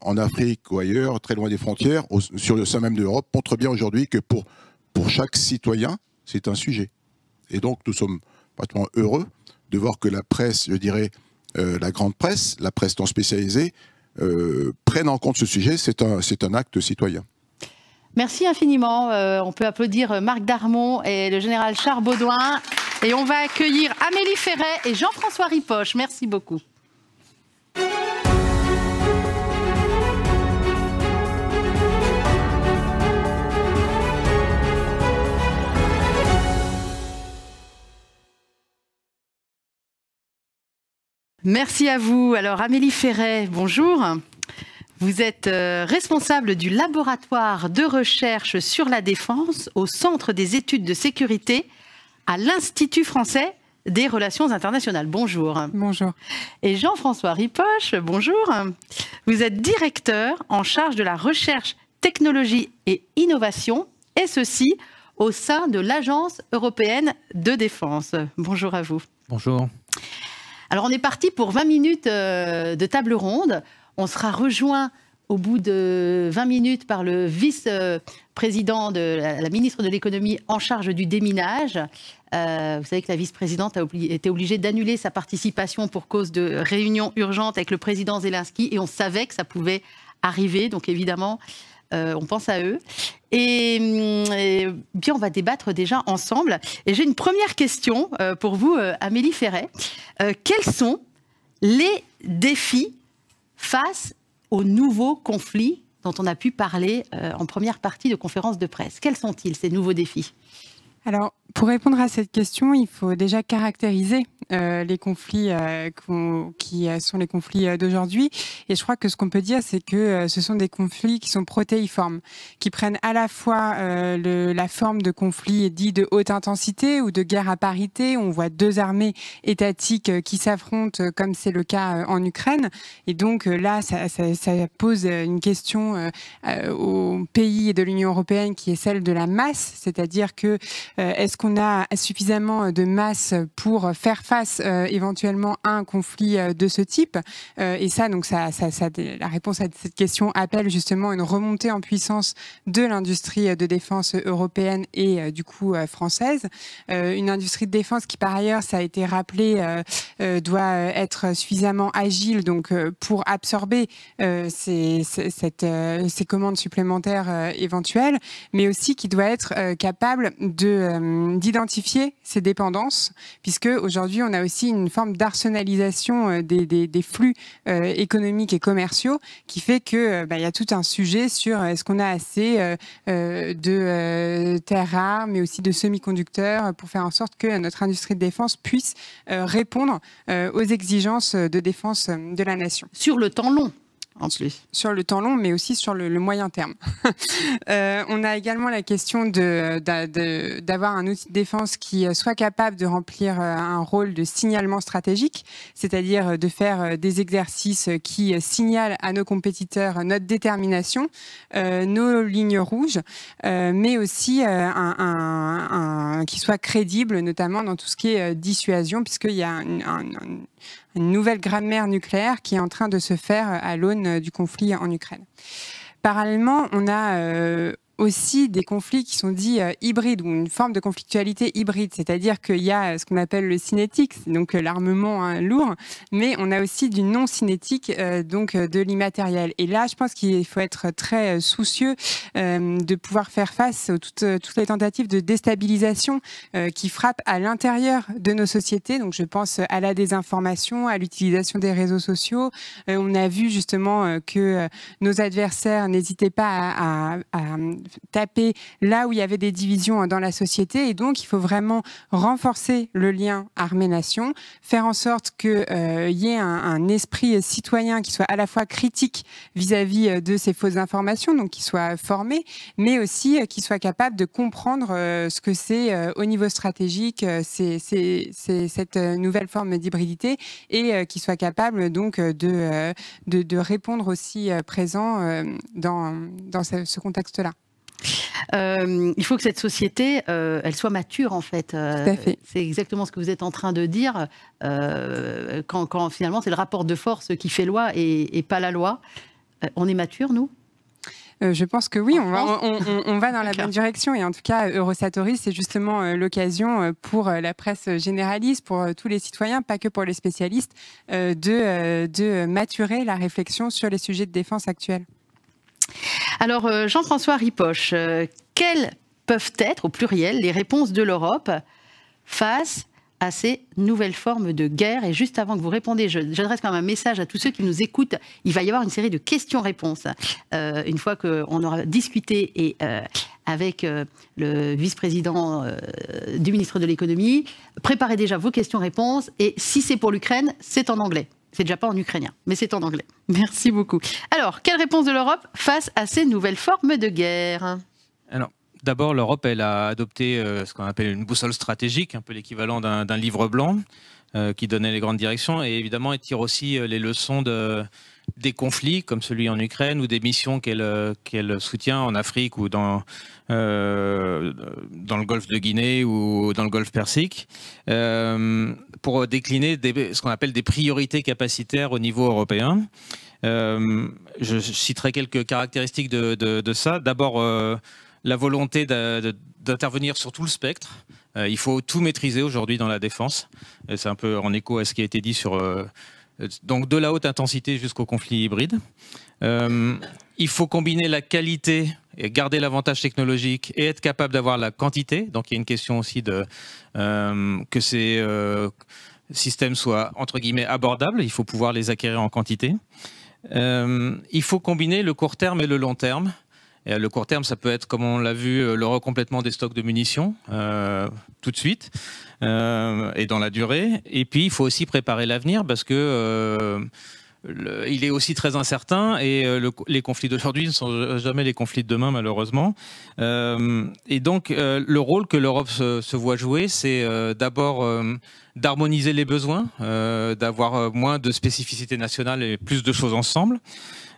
en Afrique ou ailleurs, très loin des frontières, sur le sein même de l'Europe, montre bien aujourd'hui que pour chaque citoyen, c'est un sujet. Et donc, nous sommes pratiquement heureux de voir que la presse, je dirais, la grande presse, la presse non spécialisée, prennent en compte ce sujet. C'est un acte citoyen. Merci infiniment. On peut applaudir Marc Darmon et le général Charles Baudouin. Et on va accueillir Amélie Ferret et Jean-François Ripoche. Merci beaucoup. Merci à vous. Alors Amélie Ferret, bonjour. Vous êtes responsable du laboratoire de recherche sur la défense au Centre des études de sécurité à l'Institut français des relations internationales. Bonjour. Bonjour. Et Jean-François Ripoche, bonjour. Vous êtes directeur en charge de la recherche, technologie et innovation, et ceci au sein de l'Agence européenne de défense. Bonjour à vous. Bonjour. Alors on est parti pour 20 minutes de table ronde. On sera rejoint au bout de 20 minutes par le vice-président de la ministre de l'économie en charge du déminage. Vous savez que la vice-présidente a été obligée d'annuler sa participation pour cause de réunion urgente avec le président Zelensky, et on savait que ça pouvait arriver, donc évidemment on pense à eux. Et bien, on va débattre déjà ensemble. Et j'ai une première question pour vous, Amélie Ferret. Quels sont les défis face aux nouveaux conflits dont on a pu parler en première partie de conférence de presse? Quels sont-ils, ces nouveaux défis? Alors, Pour répondre à cette question, il faut déjà caractériser les conflits qui sont les conflits d'aujourd'hui. Et je crois que ce qu'on peut dire, c'est que ce sont des conflits qui sont protéiformes, qui prennent à la fois la forme de conflits dits de haute intensité ou de guerre à parité. On voit deux armées étatiques qui s'affrontent, comme c'est le cas en Ukraine. Et donc là, ça pose une question aux pays de l'Union européenne qui est celle de la masse, c'est-à-dire que est-ce qu'on a suffisamment de masse pour faire face éventuellement à un conflit de ce type, et ça, donc la réponse à cette question appelle justement une remontée en puissance de l'industrie de défense européenne et du coup française. Une industrie de défense qui par ailleurs, ça a été rappelé, doit être suffisamment agile donc pour absorber ces commandes supplémentaires éventuelles, mais aussi qui doit être capable d'identifier ces dépendances, puisque aujourd'hui on a aussi une forme d'arsenalisation des flux économiques et commerciaux qui fait que il y a tout un sujet sur est-ce qu'on a assez de terres rares, mais aussi de semi-conducteurs pour faire en sorte que notre industrie de défense puisse répondre aux exigences de défense de la nation. Sur le temps long. En plus. Sur le temps long, mais aussi sur le moyen terme. On a également la question d'avoir un outil de défense qui soit capable de remplir un rôle de signalement stratégique, c'est-à-dire de faire des exercices qui signalent à nos compétiteurs notre détermination, nos lignes rouges, mais aussi qui soit crédible, notamment dans tout ce qui est dissuasion, puisqu'il y a une nouvelle grammaire nucléaire qui est en train de se faire à l'aune du conflit en Ukraine. Parallèlement, on a aussi des conflits qui sont dits hybrides ou une forme de conflictualité hybride, c'est-à-dire qu'il y a ce qu'on appelle le cinétique, donc l'armement lourd, mais on a aussi du non cinétique, donc de l'immatériel. Et là, je pense qu'il faut être très soucieux de pouvoir faire face à toutes les tentatives de déstabilisation qui frappent à l'intérieur de nos sociétés. Donc je pense à la désinformation, à l'utilisation des réseaux sociaux. On a vu justement que nos adversaires n'hésitaient pas à taper là où il y avait des divisions dans la société, et donc il faut vraiment renforcer le lien armée-nation, faire en sorte qu'il y ait un esprit citoyen qui soit à la fois critique vis-à-vis de ces fausses informations, donc qui soit formé, mais aussi qui soit capable de comprendre ce que c'est au niveau stratégique, c'est cette nouvelle forme d'hybridité, et qui soit capable donc de répondre aussi présent dans ce contexte-là. Il faut que cette société, elle soit mature en fait. C'est exactement ce que vous êtes en train de dire. Quand finalement c'est le rapport de force qui fait loi et pas la loi. On est mature, nous ? Je pense que oui, on va dans la bonne direction, et en tout cas Eurosatory, c'est justement l'occasion pour la presse généraliste, pour tous les citoyens, pas que pour les spécialistes, de maturer la réflexion sur les sujets de défense actuels. Alors, Jean-François Ripoche, quelles peuvent être, au pluriel, les réponses de l'Europe face à ces nouvelles formes de guerre? Et juste avant que vous répondiez, j'adresse quand même un message à tous ceux qui nous écoutent. Il va y avoir une série de questions-réponses. Une fois qu'on aura discuté et avec le vice-président du ministre de l'économie, préparez déjà vos questions-réponses. Et si c'est pour l'Ukraine, c'est en anglais. C'est déjà pas en ukrainien, mais c'est en anglais. Merci beaucoup. Alors, quelle réponse de l'Europe face à ces nouvelles formes de guerre? Alors, d'abord, l'Europe, elle a adopté ce qu'on appelle une boussole stratégique, un peu l'équivalent d'un livre blanc qui donnait les grandes directions. Et évidemment, elle tire aussi les leçons des conflits, comme celui en Ukraine, ou des missions qu'elle soutient en Afrique ou dans le golfe de Guinée ou dans le golfe Persique, pour décliner ce qu'on appelle des priorités capacitaires au niveau européen. Je citerai quelques caractéristiques de ça. D'abord, la volonté d'intervenir sur tout le spectre. Il faut tout maîtriser aujourd'hui dans la défense. C'est un peu en écho à ce qui a été dit sur... donc de la haute intensité jusqu'au conflit hybride. Il faut combiner la qualité et garder l'avantage technologique et être capable d'avoir la quantité. Donc il y a une question aussi que ces systèmes soient entre guillemets abordables. Il faut pouvoir les acquérir en quantité. Il faut combiner le court terme et le long terme. Et à le court terme, ça peut être, comme on l'a vu, le recomplètement des stocks de munitions tout de suite et dans la durée. Et puis, il faut aussi préparer l'avenir parce que il est aussi très incertain et les conflits d'aujourd'hui ne sont jamais les conflits de demain, malheureusement. Et donc, le rôle que l'Europe se voit jouer, c'est d'abord d'harmoniser les besoins, d'avoir moins de spécificités nationales et plus de choses ensemble.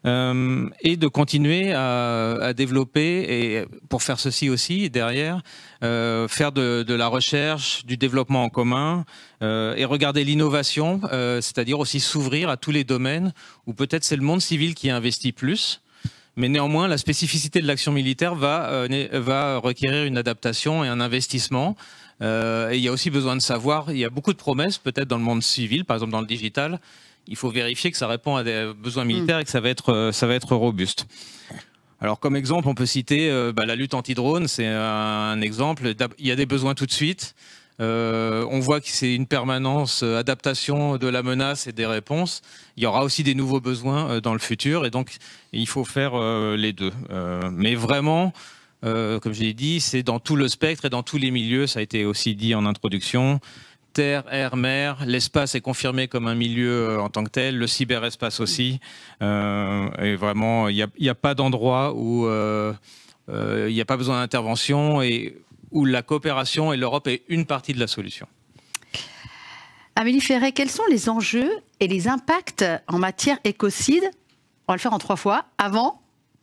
Et de continuer à développer, et pour faire ceci aussi, derrière, faire de la recherche, du développement en commun, et regarder l'innovation, c'est-à-dire aussi s'ouvrir à tous les domaines où peut-être c'est le monde civil qui investit plus, mais néanmoins la spécificité de l'action militaire va requérir une adaptation et un investissement. Et il y a aussi besoin de savoir, il y a beaucoup de promesses peut-être dans le monde civil, par exemple dans le digital. Il faut vérifier que ça répond à des besoins militaires et que ça va être robuste. Alors comme exemple, on peut citer la lutte anti-drone, c'est un exemple. Il y a des besoins tout de suite. On voit que c'est une permanence, adaptation de la menace et des réponses. Il y aura aussi des nouveaux besoins dans le futur et donc il faut faire les deux. Mais vraiment, comme je l'ai dit, c'est dans tout le spectre et dans tous les milieux, ça a été aussi dit en introduction. Terre, air, mer, l'espace est confirmé comme un milieu en tant que tel, le cyberespace aussi. Et vraiment, il n'y a pas d'endroit où il n'y a pas besoin d'intervention et où la coopération et l'Europe est une partie de la solution. Amélie Ferret, quels sont les enjeux et les impacts en matière écocide? On va le faire en 3 fois, avant,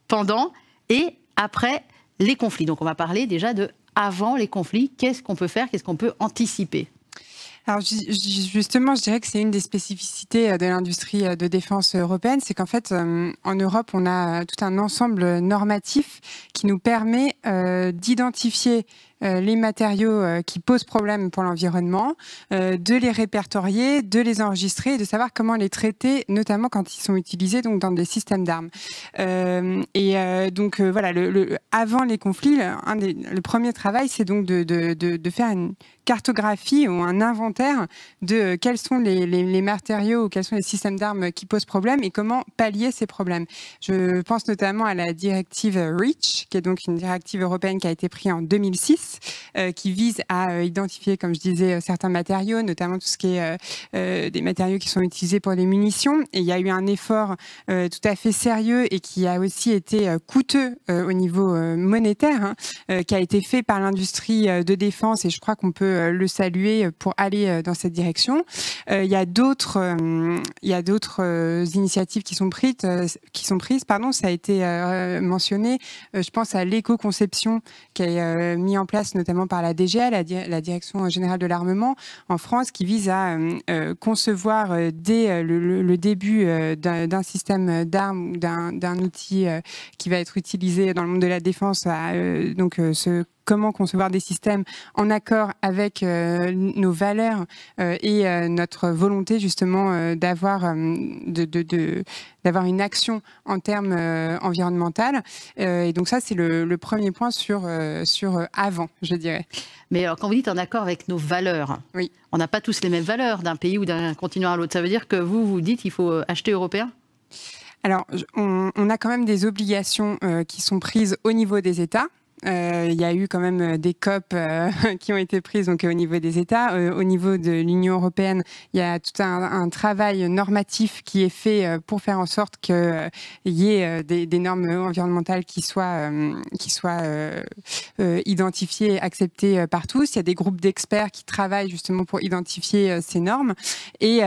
pendant et après les conflits. Donc on va parler déjà de avant les conflits. Qu'est-ce qu'on peut faire? Qu'est-ce qu'on peut anticiper? Alors justement, je dirais que c'est une des spécificités de l'industrie de défense européenne, c'est qu'en fait, en Europe, on a tout un ensemble normatif qui nous permet d'identifier les matériaux qui posent problème pour l'environnement, de les répertorier, de les enregistrer et de savoir comment les traiter, notamment quand ils sont utilisés donc, dans des systèmes d'armes. Donc voilà, avant les conflits, le premier travail, c'est donc de faire une cartographie ou un inventaire de quels sont les matériaux ou quels sont les systèmes d'armes qui posent problème et comment pallier ces problèmes. Je pense notamment à la directive REACH, qui est donc une directive européenne qui a été prise en 2006, qui vise à identifier, comme je disais, certains matériaux, notamment tout ce qui est des matériaux qui sont utilisés pour les munitions. Et il y a eu un effort tout à fait sérieux et qui a aussi été coûteux au niveau monétaire, qui a été fait par l'industrie de défense et je crois qu'on peut le saluer pour aller dans cette direction. Il y a d'autres initiatives qui sont prises. Ça a été mentionné. Je pense à l'éco-conception qui est mis en place notamment par la DGA, la Direction Générale de l'Armement en France, qui vise à concevoir dès le début d'un système d'armes ou d'un outil qui va être utilisé dans le monde de la défense, comment concevoir des systèmes en accord avec nos valeurs et notre volonté justement d'avoir une action en termes environnementaux. Et donc ça, c'est le premier point sur avant, je dirais. Mais alors, quand vous dites en accord avec nos valeurs, oui. On n'a pas tous les mêmes valeurs d'un pays ou d'un continent à l'autre. Ça veut dire que vous dites qu'il faut acheter européen ? Alors, on a quand même des obligations qui sont prises au niveau des États. Il y a eu quand même des COP qui ont été prises donc, au niveau des États. Au niveau de l'Union européenne, il y a tout un travail normatif qui est fait pour faire en sorte qu'il y ait des normes environnementales qui soient identifiées, acceptées par tous. Il y a des groupes d'experts qui travaillent justement pour identifier ces normes. Et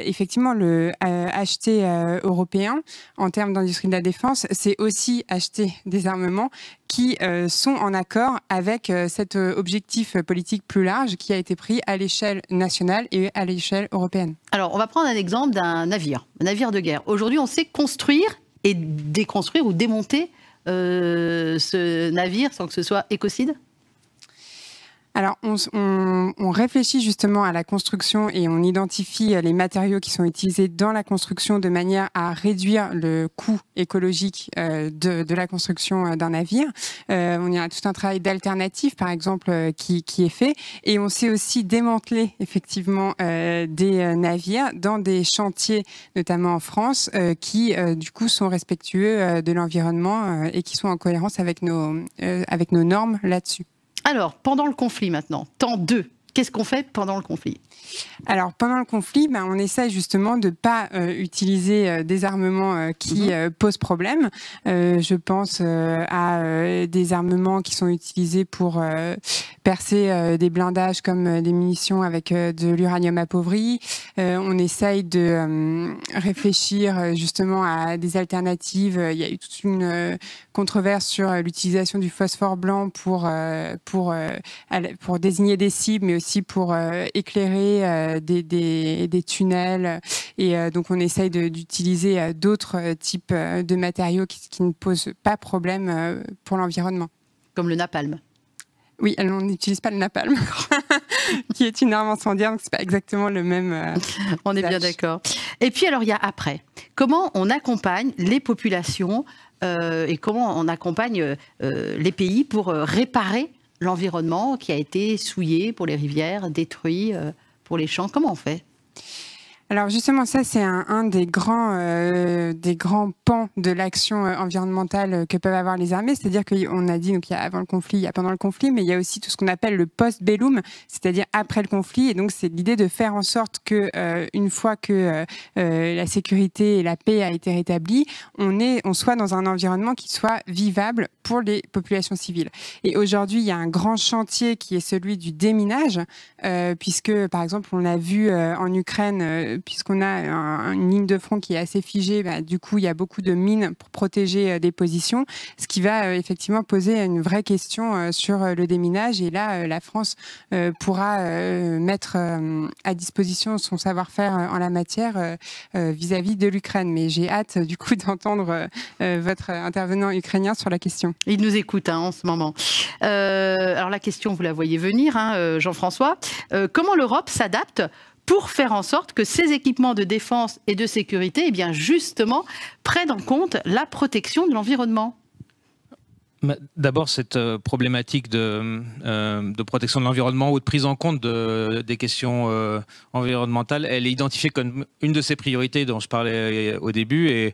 effectivement, le acheter européen en termes d'industrie de la défense, c'est aussi acheter des armements qui sont en accord avec cet objectif politique plus large qui a été pris à l'échelle nationale et à l'échelle européenne. Alors, on va prendre un exemple d'un navire, un navire de guerre. Aujourd'hui, on sait construire et déconstruire ou démonter ce navire sans que ce soit écocide ? Alors, on réfléchit justement à la construction et on identifie les matériaux qui sont utilisés dans la construction de manière à réduire le coût écologique de la construction d'un navire. On y a tout un travail d'alternative, par exemple, qui est fait. Et on sait aussi démanteler effectivement des navires dans des chantiers, notamment en France, qui du coup sont respectueux de l'environnement et qui sont en cohérence avec nos normes là-dessus. Alors, pendant le conflit maintenant, temps 2, qu'est-ce qu'on fait pendant le conflit ? Alors, pendant le conflit, on essaie justement de ne pas utiliser des armements qui posent problème. Je pense à des armements qui sont utilisés pour percer des blindages comme des munitions avec de l'uranium appauvri. On essaye de réfléchir justement à des alternatives. Il y a eu toute une controverse sur l'utilisation du phosphore blanc pour désigner des cibles, mais aussi pour éclairer des tunnels. Et donc, on essaye d'utiliser d'autres types de matériaux qui ne posent pas problème pour l'environnement. Comme le napalm. Oui, on n'utilise pas le napalm, qui est une arme incendiaire, donc c'est pas exactement le même. On est bien d'accord. Et puis alors, il y a après. Comment on accompagne les populations et comment on accompagne les pays pour réparer l'environnement qui a été souillé pour les rivières, détruit pour les champs. Comment on fait ? Alors justement, ça c'est un des grands pans de l'action environnementale que peuvent avoir les armées. C'est-à-dire qu'on a dit, donc il y a avant le conflit, il y a pendant le conflit, mais il y a aussi tout ce qu'on appelle le post-bellum, c'est-à-dire après le conflit. Et donc c'est l'idée de faire en sorte que une fois que la sécurité et la paix a été rétablie, on soit dans un environnement qui soit vivable pour les populations civiles. Et aujourd'hui, il y a un grand chantier qui est celui du déminage, puisque par exemple on l'a vu en Ukraine. Puisqu'on a une ligne de front qui est assez figée, du coup, il y a beaucoup de mines pour protéger des positions, ce qui va effectivement poser une vraie question sur le déminage. Et là, la France pourra mettre à disposition son savoir-faire en la matière vis-à-vis de l'Ukraine. Mais j'ai hâte, du coup, d'entendre votre intervenant ukrainien sur la question. Il nous écoute en ce moment. Alors, la question, vous la voyez venir, Jean-François. Comment l'Europe s'adapte pour faire en sorte que ces équipements de défense et de sécurité, eh bien justement, prennent en compte la protection de l'environnement ? D'abord, cette problématique de protection de l'environnement ou de prise en compte des questions environnementales, elle est identifiée comme une de ces priorités dont je parlais au début, et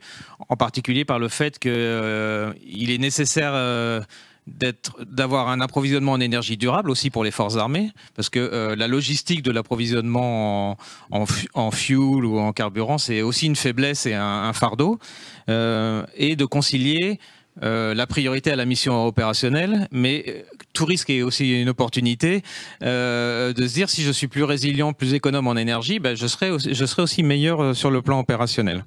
en particulier par le fait qu'il est nécessaire d'avoir un approvisionnement en énergie durable aussi pour les forces armées, parce que la logistique de l'approvisionnement en fuel ou en carburant, c'est aussi une faiblesse et un fardeau, et de concilier la priorité à la mission opérationnelle, mais tout risque est aussi une opportunité de se dire, si je suis plus résilient, plus économe en énergie, je serai aussi meilleur sur le plan opérationnel.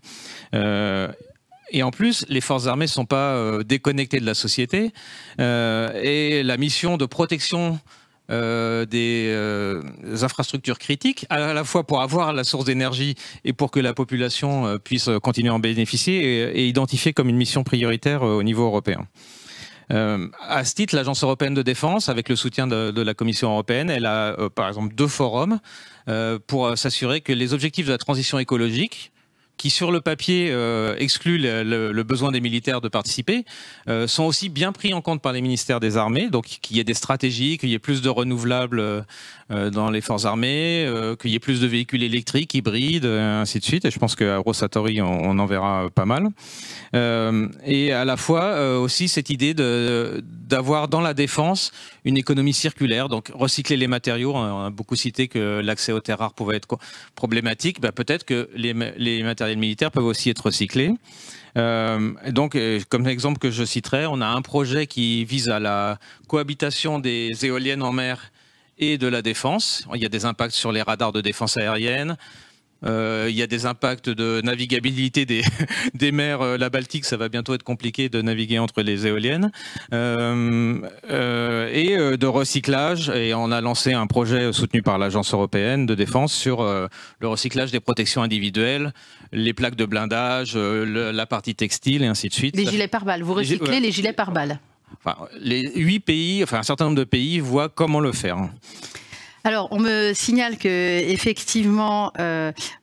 Et en plus, les forces armées ne sont pas déconnectées de la société. Et la mission de protection des infrastructures critiques, à la fois pour avoir la source d'énergie et pour que la population puisse continuer à en bénéficier, est identifiée comme une mission prioritaire au niveau européen. À ce titre, l'Agence européenne de défense, avec le soutien de la Commission européenne, elle a par exemple 2 forums pour s'assurer que les objectifs de la transition écologique, qui sur le papier excluent le besoin des militaires de participer, sont aussi bien pris en compte par les ministères des armées, donc qu'il y ait des stratégies, qu'il y ait plus de renouvelables dans les forces armées, qu'il y ait plus de véhicules électriques, hybrides, ainsi de suite. Et je pense qu'à Rosatori, on en verra pas mal. Et à la fois aussi cette idée d'avoir dans la défense une économie circulaire, donc recycler les matériaux. On a beaucoup cité que l'accès aux terres rares pouvait être problématique. Peut-être que les matériels militaires peuvent aussi être recyclés. Donc, comme exemple que je citerai, on a un projet qui vise à la cohabitation des éoliennes en mer et de la défense. Il y a des impacts sur les radars de défense aérienne. Il y a des impacts de navigabilité des mers. La Baltique, ça va bientôt être compliqué de naviguer entre les éoliennes. Et de recyclage. Et on a lancé un projet soutenu par l'Agence européenne de défense sur le recyclage des protections individuelles, les plaques de blindage, la partie textile et ainsi de suite. Les gilets pare-balles. Vous recyclez les gilets pare-balles. les 8 pays, enfin un certain nombre de pays voient comment le faire. Alors, on me signale que effectivement,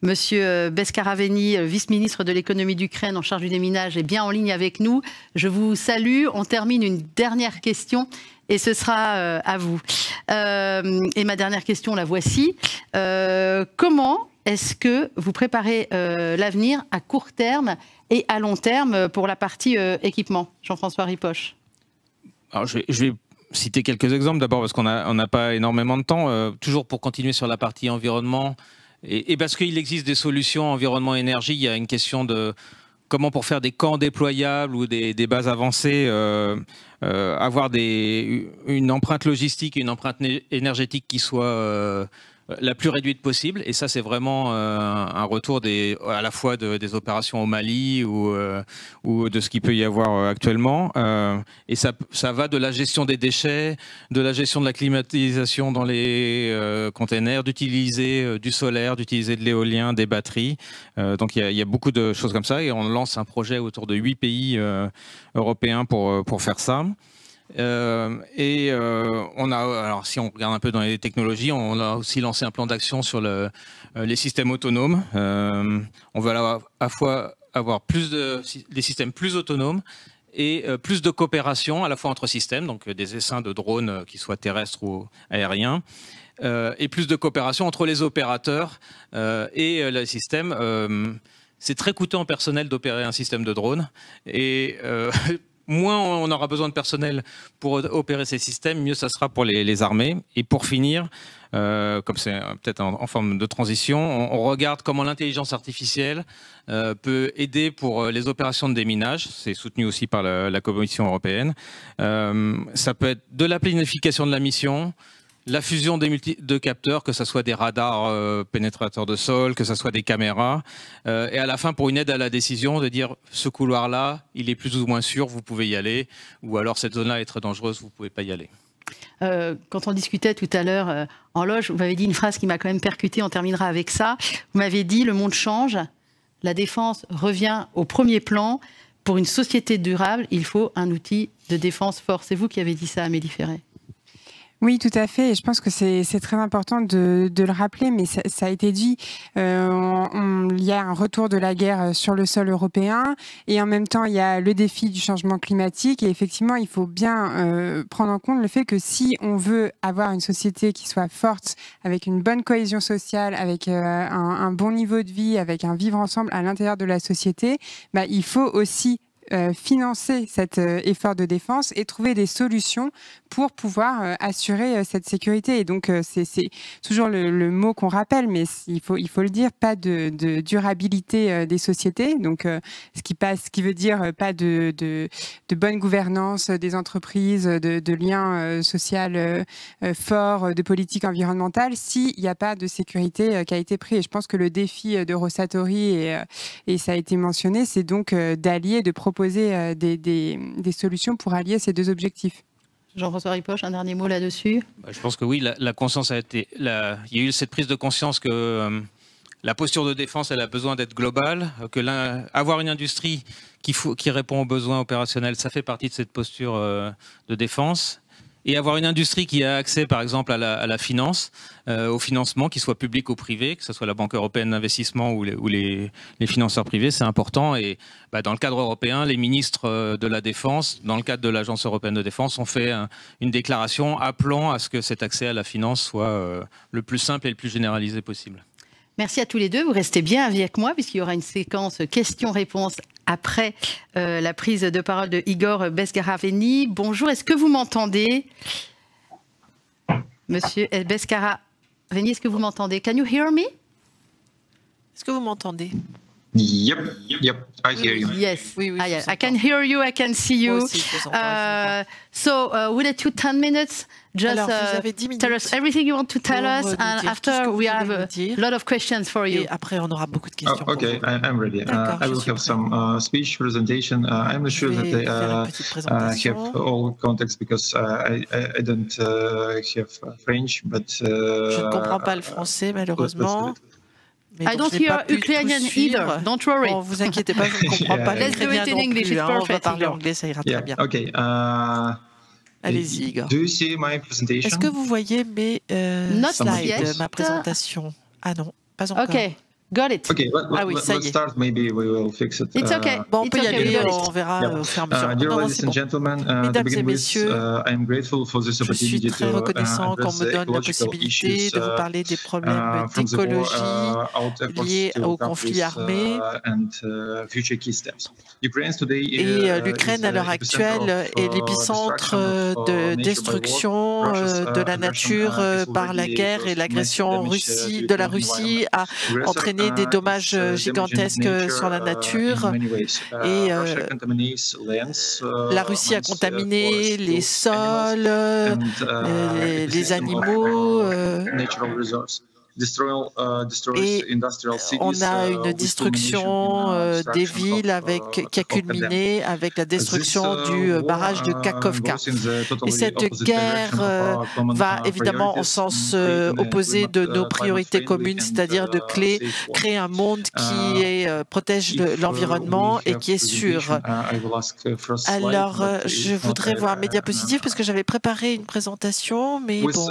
Monsieur Bescaraveni, vice-ministre de l'économie d'Ukraine en charge du déminage, est bien en ligne avec nous. Je vous salue. On termine une dernière question et ce sera à vous. Et ma dernière question, la voici. Comment est-ce que vous préparez l'avenir à court terme et à long terme pour la partie équipement? Jean-François Ripoche. Alors, je vais citer quelques exemples d'abord parce qu'on n'a pas énormément de temps. Toujours pour continuer sur la partie environnement et parce qu'il existe des solutions environnement-énergie, il y a une question de comment pour faire des camps déployables ou des bases avancées, avoir une empreinte logistique et une empreinte énergétique qui soit la plus réduite possible. Et ça, c'est vraiment un retour à la fois des opérations au Mali ou de ce qu'il peut y avoir actuellement. Et ça va de la gestion des déchets, de la gestion de la climatisation dans les containers, d'utiliser du solaire, d'utiliser de l'éolien, des batteries. Donc il y a beaucoup de choses comme ça. Et on lance un projet autour de 8 pays européens pour faire ça. On a, alors si on regarde un peu dans les technologies, on a aussi lancé un plan d'action sur les systèmes autonomes. On veut à la fois avoir des systèmes plus autonomes et plus de coopération à la fois entre systèmes, donc des essaims de drones qui soient terrestres ou aériens, et plus de coopération entre les opérateurs et le système. C'est très coûteux en personnel d'opérer un système de drone et moins on aura besoin de personnel pour opérer ces systèmes, mieux ça sera pour les armées. Et pour finir, comme c'est peut-être en forme de transition, on regarde comment l'intelligence artificielle peut aider pour les opérations de déminage. C'est soutenu aussi par la Commission européenne. Ça peut être de la planification de la mission, la fusion de capteurs, que ce soit des radars pénétrateurs de sol, que ce soit des caméras, et à la fin pour une aide à la décision de dire ce couloir-là, il est plus ou moins sûr, vous pouvez y aller, ou alors cette zone-là est très dangereuse, vous ne pouvez pas y aller. Quand on discutait tout à l'heure en loge, vous m'avez dit une phrase qui m'a quand même percutée, on terminera avec ça. Vous m'avez dit le monde change, la défense revient au premier plan. Pour une société durable, il faut un outil de défense fort. C'est vous qui avez dit ça, Amélie Ferret. Oui, tout à fait. Et je pense que c'est très important de le rappeler, mais ça a été dit. Il y a un retour de la guerre sur le sol européen et en même temps, il y a le défi du changement climatique. Et effectivement, il faut bien prendre en compte le fait que si on veut avoir une société qui soit forte, avec une bonne cohésion sociale, avec un bon niveau de vie, avec un vivre ensemble à l'intérieur de la société, bah, il faut aussi financer cet effort de défense et trouver des solutions pour pouvoir assurer cette sécurité. Et donc, c'est toujours le mot qu'on rappelle, mais il faut le dire, pas de durabilité des sociétés. Donc, ce qui veut dire pas de bonne gouvernance des entreprises, de liens sociaux forts, de politique environnementale, s'il n'y a pas de sécurité qui a été pris. Et je pense que le défi de Rosatori, et ça a été mentionné, c'est donc d'allier, de proposer des solutions pour allier ces deux objectifs. Jean-François Ripoche, un dernier mot là-dessus? Je pense que oui, la conscience a été... il y a eu cette prise de conscience que la posture de défense, elle a besoin d'être globale, que avoir une industrie qui répond aux besoins opérationnels, ça fait partie de cette posture de défense. Et avoir une industrie qui a accès, par exemple, à la finance, au financement, qu'il soit public ou privé, que ce soit la Banque européenne d'investissement ou les financeurs privés, c'est important. Et dans le cadre européen, les ministres de la Défense, dans le cadre de l'Agence européenne de défense, ont fait une déclaration appelant à ce que cet accès à la finance soit le plus simple et le plus généralisé possible. Merci à tous les deux. Vous restez bien avec moi puisqu'il y aura une séquence questions-réponses après la prise de parole de Igor Bescaraveni. Bonjour, est-ce que vous m'entendez? Monsieur Bescaraveni, est-ce que vous m'entendez? Can you hear me? Est-ce que vous m'entendez? Yep, I hear you. Yes, oui, I can hear you, I can see you. So, would it take 10 minutes? Just tell us everything you want to tell us, and after we have a lot of questions for you. Et après, on aura beaucoup de questions. Okay, I'm ready. I will have some speech presentation. I'm not sure that I have all context because I don't have French, but je ne comprends pas le français, malheureusement. I don't hear Ukrainian either. Don't worry. Bon, vous inquiétez pas, je ne comprends pas Let's do it in English. It's on va perfect. parler anglais, ça ira très bien. Okay. Allez-y, Igor. Do you see my presentation? Est-ce que vous voyez mes Not slides, yet. ma présentation? Ah non, pas encore. Okay, got it. Okay, Ah oui, ça y let's est. start. Maybe we will fix it. It's okay. Bon, on peut y It's okay, aller, we got it. on verra au fur et à mesure. Dear Non, non, ladies c'est and bon. gentlemen, to Mesdames et begin with, messieurs, I am grateful for this Je suis opportunity très to reconnaissant qu'on address me the donne la ecological possibilité issues de vous parler des problèmes from the war, d'écologie out efforts liés to au come conflit with, armé. and future key steps. Ukraine today Et l'Ukraine, à l'heure actuelle, est l'épicentre de destruction de la nature par la guerre et l'agression de la Russie a entraîné des dommages gigantesques sur la nature. Et la Russie a contaminé les sols, les animaux. Et on a une destruction des villes qui a culminé avec la destruction du barrage de Kakhovka. Et cette guerre va évidemment en sens opposé de nos priorités communes, c'est-à-dire de créer un monde qui protège l'environnement et qui est sûr. Alors, je voudrais voir mes diapositives parce que j'avais préparé une présentation, mais bon.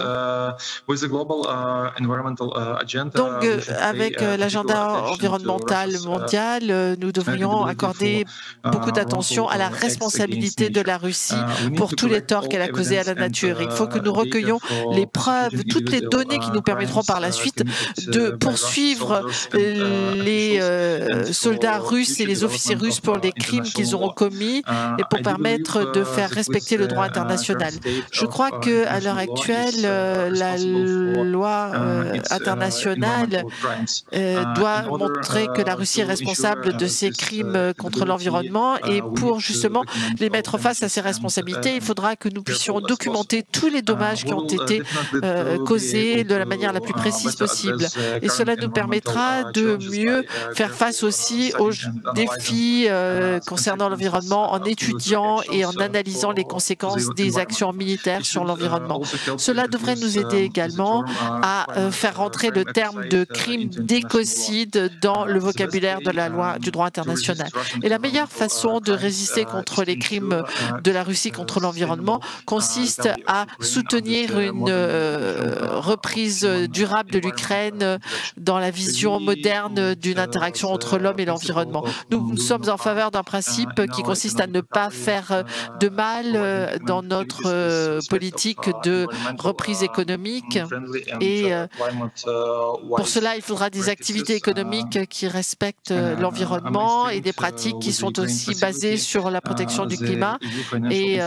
Donc, avec l'agenda environnemental mondial, nous devrions accorder beaucoup d'attention à la responsabilité de la Russie pour tous les torts qu'elle a causés à la nature. Il faut que nous recueillions les preuves, toutes les données qui nous permettront par la suite de poursuivre les soldats russes et les officiers russes pour les crimes qu'ils auront commis et pour permettre de faire respecter le droit international. Je crois qu'à l'heure actuelle, la loi internationale doit montrer que la Russie est responsable de ces crimes contre l'environnement et pour justement les mettre face à ces responsabilités, il faudra que nous puissions documenter tous les dommages qui ont été causés de la manière la plus précise possible. Et cela nous permettra de mieux faire face aussi aux défis concernant l'environnement en étudiant et en analysant les conséquences des actions militaires sur l'environnement. Cela devrait nous aider également à faire rentrer le terme de crime d'écocide dans le vocabulaire de la loi du droit international. Et la meilleure façon de résister contre les crimes de la Russie contre l'environnement consiste à soutenir une reprise durable de l'Ukraine dans la vision moderne d'une interaction entre l'homme et l'environnement. Nous sommes en faveur d'un principe qui consiste à ne pas faire de mal dans notre politique de reprise économique et pour cela, il faudra des activités économiques qui respectent l'environnement et des pratiques qui sont aussi basées sur la protection du climat. Et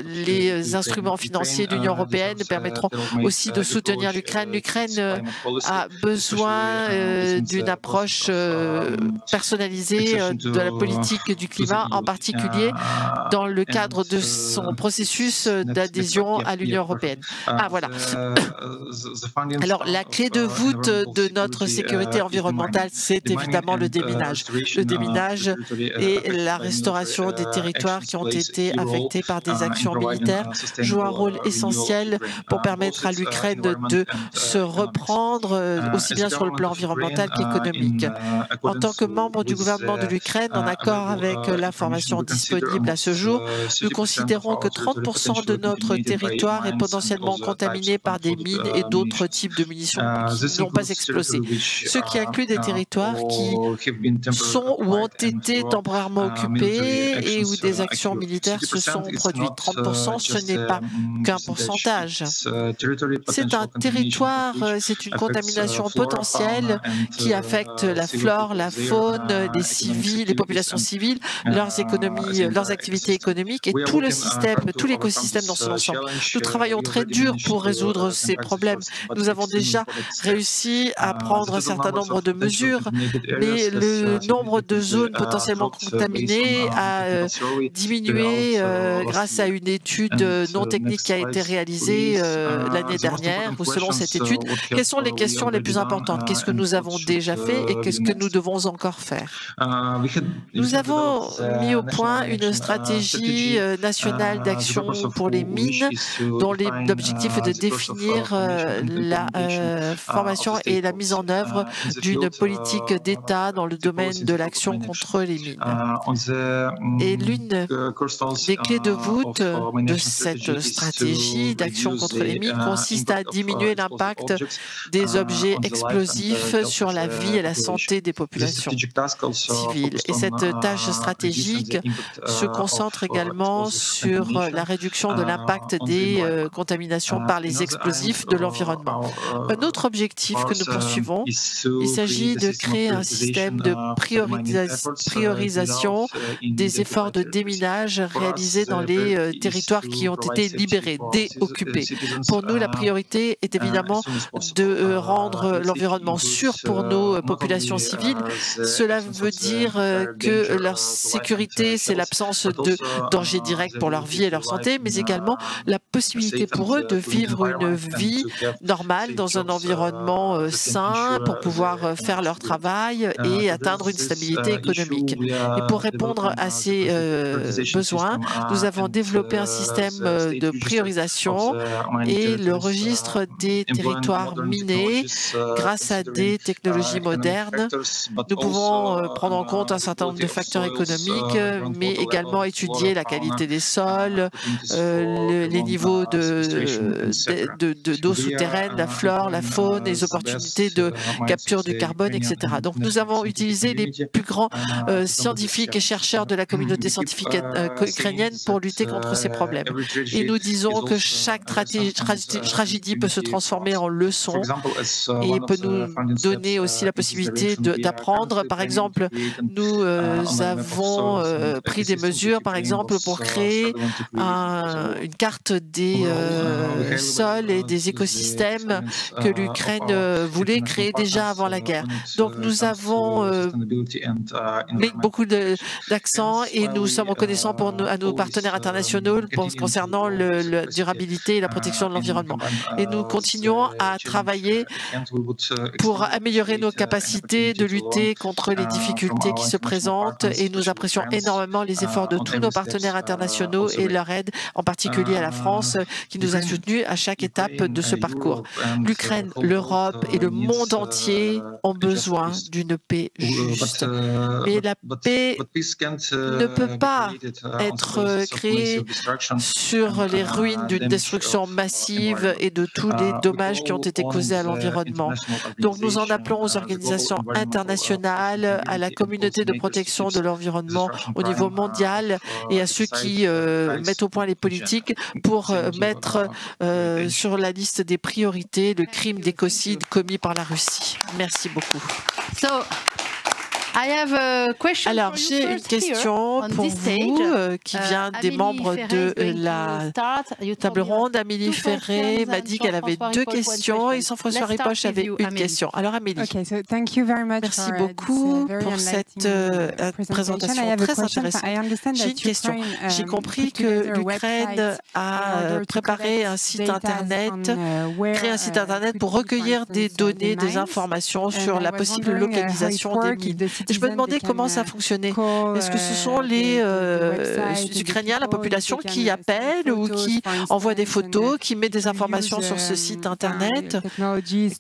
les instruments financiers de l'Union européenne permettront aussi de soutenir l'Ukraine. L'Ukraine a besoin d'une approche personnalisée de la politique du climat, en particulier dans le cadre de son processus d'adhésion à l'Union européenne. Ah, voilà. Alors, la clé de voûte de notre sécurité environnementale, c'est évidemment le déminage. Le déminage et la restauration des territoires qui ont été affectés par des actions militaires jouent un rôle essentiel pour permettre à l'Ukraine de se reprendre aussi bien sur le plan environnemental qu'économique. En tant que membre du gouvernement de l'Ukraine, en accord avec l'information disponible à ce jour, nous considérons que 30% de notre territoire est potentiellement contaminé par des mines et d'autres types de munitions qui n'ont pas explosé, ce qui inclut des territoires qui sont ou ont été temporairement occupés et où des actions militaires se sont produites. 30%, ce n'est pas qu'un pourcentage. C'est un territoire, c'est une contamination potentielle qui affecte la flore, la faune, les civils, les populations civiles, leurs économies, leurs activités économiques et tout le système, tout l'écosystème dans son ensemble. Nous travaillons très dur pour résoudre ces problèmes. Nous avons déjà réussi à prendre un certain nombre de mesures, mais le nombre de zones potentiellement contaminées a diminué grâce à une étude non technique qui a été réalisée l'année dernière, où selon cette étude, quelles sont les questions les plus importantes? Qu'est-ce que nous avons déjà fait et qu'est-ce que nous devons encore faire? Nous avons mis au point une stratégie nationale d'action pour les mines, dont l'objectif est de définir formation et la mise en œuvre d'une politique d'État dans le domaine de l'action contre les mines. Et l'une des clés de voûte de cette stratégie d'action contre les mines consiste à diminuer l'impact des objets explosifs sur la vie et la santé des populations civiles. Et cette tâche stratégique se concentre également sur la réduction de l'impact des contaminations par les explosifs de l'environnement. Un autre objectif que nous poursuivons, il s'agit de créer un système de priorisation des efforts de déminage réalisés dans les territoires qui ont été libérés, déoccupés. Pour nous, la priorité est évidemment de rendre l'environnement sûr pour nos populations civiles. Cela veut dire que leur sécurité, c'est l'absence de danger direct pour leur vie et leur santé, mais également la possibilité pour eux de vivre une vie normale dans un environnement sain pour pouvoir faire leur travail et atteindre une stabilité économique. Et pour répondre à ces besoins, nous avons développé un système de priorisation et le registre des territoires minés grâce à des technologies modernes. Nous pouvons prendre en compte un certain nombre de facteurs économiques, mais également étudier la qualité des sols, les niveaux d'eau souterraine, la flore, la faune, les opportunités de capture du carbone, etc. Donc nous avons utilisé les plus grands scientifiques et chercheurs de la communauté scientifique ukrainienne pour lutter contre ces problèmes. Et nous disons que chaque tragédie peut se transformer en leçon et peut nous donner aussi la possibilité d'apprendre. Par exemple, nous avons pris des mesures, par exemple, pour créer une carte des sols et des écosystèmes que l'Ukraine voulait créer déjà avant la guerre. Donc nous avons mis beaucoup d'accent et nous sommes reconnaissants à nos partenaires internationaux concernant la durabilité et la protection de l'environnement. Et nous continuons à travailler pour améliorer nos capacités de lutter contre les difficultés qui se présentent et nous apprécions énormément les efforts de tous nos partenaires internationaux et leur aide, en particulier à la France, qui nous a soutenus à chaque étape de ce parcours. L'Ukraine, l'Europe et le monde entier ont besoin d'une paix juste. Mais la paix ne peut pas être créée sur les ruines d'une destruction massive et de tous les dommages qui ont été causés à l'environnement. Donc nous en appelons aux organisations internationales, à la communauté de protection de l'environnement au niveau mondial et à ceux qui mettent au point les politiques pour mettre sur la liste des priorités le crime d'écocide commis par la Russie. Merci beaucoup. Alors, j'ai une question pour vous qui vient des membres de la table ronde. Amélie Ferré m'a dit qu'elle avait 2 questions et Jean-François Ripoche avait une question. Alors, Amélie, merci beaucoup pour cette présentation très intéressante. J'ai une question. J'ai compris que l'Ukraine a préparé un site Internet, créé un site Internet pour recueillir des données, des informations sur la possible localisation des mines. Je me demandais comment ça fonctionnait. Est-ce que ce sont les Ukrainiens, la population, qui appellent ou qui envoient des photos, qui met des informations sur ce site Internet?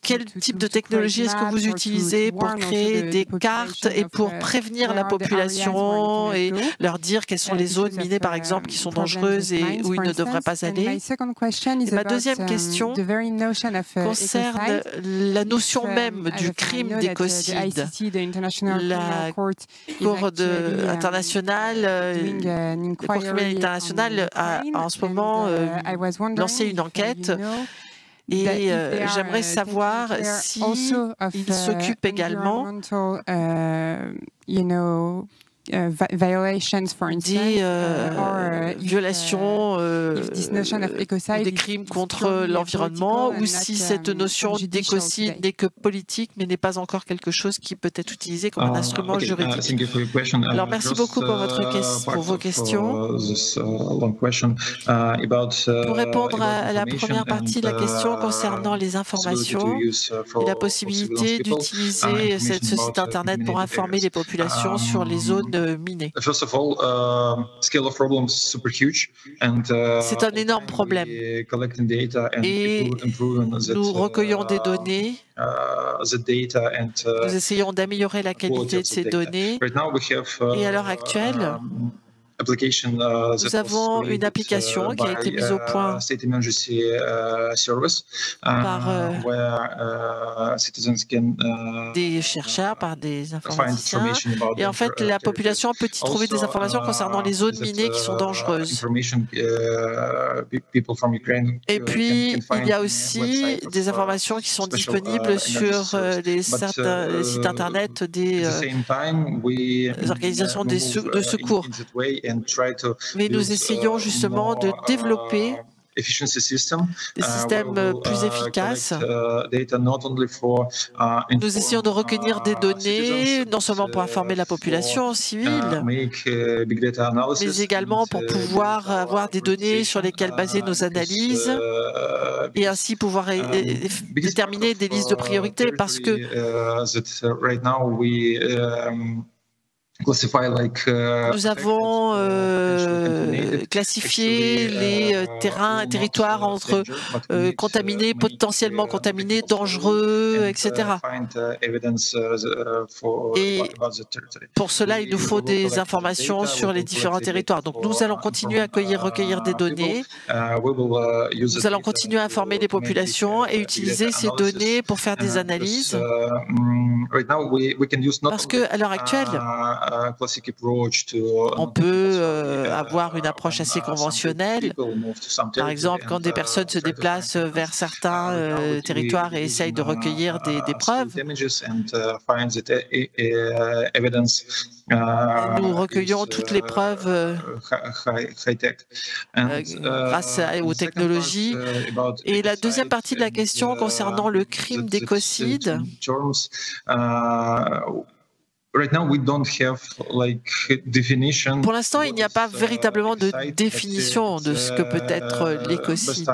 Quel type de technologie est-ce que vous utilisez pour créer des cartes et pour prévenir la population et leur dire quelles sont les zones minées, par exemple, qui sont dangereuses et où ils ne devraient pas aller? Et ma deuxième question concerne la notion même du crime d'écocide. La Cour internationale, la Cour criminelle internationale a en ce moment lancé une enquête et j'aimerais savoir s'il s'occupe également des violations, des crimes contre l'environnement, ou si cette notion d'écocide n'est que politique, mais n'est pas encore quelque chose qui peut être utilisé comme un instrument juridique. Alors, merci beaucoup pour vos questions. Pour répondre à la première partie de la question concernant les informations et la possibilité d'utiliser ce site Internet pour informer les populations sur les zones domaine miné. C'est un énorme problème. Et nous recueillons des données, nous essayons d'améliorer la qualité de ces données. Et à l'heure actuelle, nous avons une application qui a été mise au point par des chercheurs, par des informaticiens. Et en fait, la population peut y trouver des informations concernant les zones minées qui sont dangereuses. Et puis, il y a aussi des informations qui sont disponibles sur certains sites Internet des organisations de secours. Mais nous essayons justement de développer des systèmes plus efficaces. Nous essayons de recueillir des données, non seulement pour informer la population civile, mais également pour pouvoir avoir des données sur lesquelles baser nos analyses et ainsi pouvoir déterminer des listes de priorités parce que nous avons classifié les territoires entre contaminés, potentiellement contaminés, dangereux, etc. Et pour cela, il nous faut des informations sur les différents territoires. Donc nous allons continuer à recueillir des données. Nous allons continuer à informer les populations et utiliser ces données pour faire des analyses. Parce qu'à l'heure actuelle, on peut avoir une approche assez conventionnelle. Par exemple, quand des personnes se déplacent vers certains territoires et essayent de recueillir des preuves, nous recueillons toutes les preuves grâce aux technologies. Et la deuxième partie de la question concernant le crime d'écocide, pour l'instant, il n'y a pas véritablement de définition de ce que peut être l'écocide.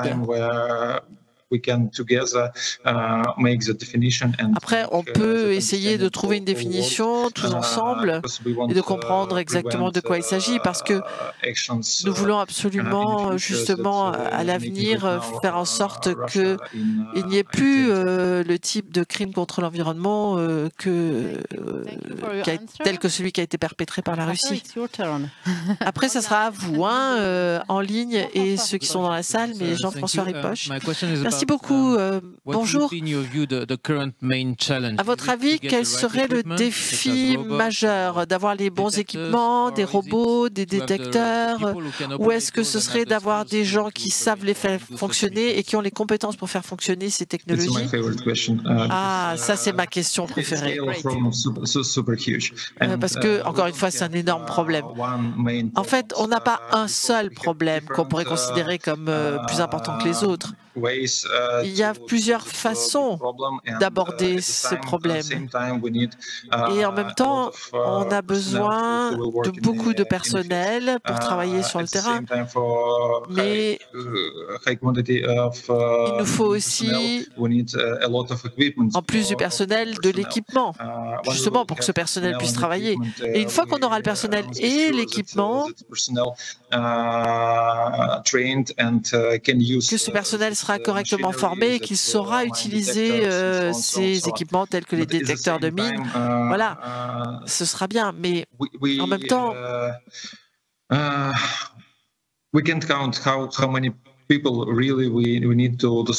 Après, on peut essayer de trouver une définition tous ensemble et de comprendre exactement de quoi il s'agit parce que nous voulons absolument, justement, à l'avenir, faire en sorte qu'il n'y ait plus le type de crime contre l'environnement tel que celui qui a été perpétré par la Russie. Après, ça sera à vous, en ligne, et ceux qui sont dans la salle, mais Jean-François Ripoche. Merci beaucoup. Bonjour. À votre avis, quel serait le défi majeur d'avoir les bons équipements, des robots, des détecteurs, ou est-ce que ce serait d'avoir des gens qui savent les faire fonctionner et qui ont les compétences pour faire fonctionner ces technologies? Ah, ça c'est ma question préférée. Parce que, encore une fois, c'est un énorme problème. En fait, on n'a pas un seul problème qu'on pourrait considérer comme plus important que les autres. Il y a plusieurs façons d'aborder ce problème. Et en même temps, on a besoin de beaucoup de personnel pour travailler sur le terrain. Mais il nous faut aussi, en plus du personnel, de l'équipement, justement pour que ce personnel puisse travailler. Et une fois qu'on aura le personnel et l'équipement, que ce personnel sera correctement formé et qu'il saura utiliser ces équipements tels que les détecteurs de mines, voilà, ce sera bien. Mais en même temps,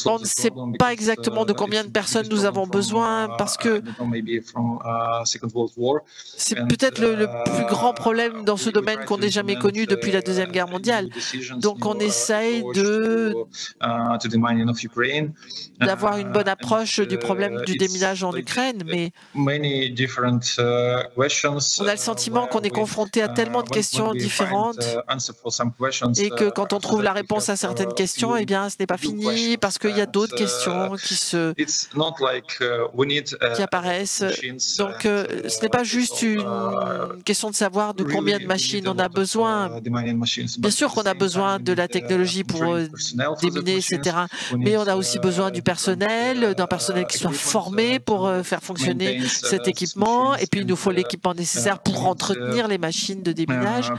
on ne sait pas exactement de combien de personnes nous avons besoin parce que c'est peut-être le plus grand problème dans ce domaine qu'on n'ait jamais connu depuis la Deuxième Guerre mondiale. Donc on essaye d'avoir une bonne approche du problème du déminage en Ukraine, mais on a le sentiment qu'on est confronté à tellement de questions différentes et que quand on trouve la réponse à certaines questions, question, eh bien, ce n'est pas fini parce qu'il y a d'autres questions qui apparaissent. Donc, ce n'est pas juste une question de savoir de combien de machines on a besoin. Bien sûr qu'on a besoin de la technologie pour déminer, etc. Mais on a aussi besoin du personnel, d'un personnel qui soit formé pour faire fonctionner cet équipement. Et puis, il nous faut l'équipement nécessaire pour entretenir les machines de déminage.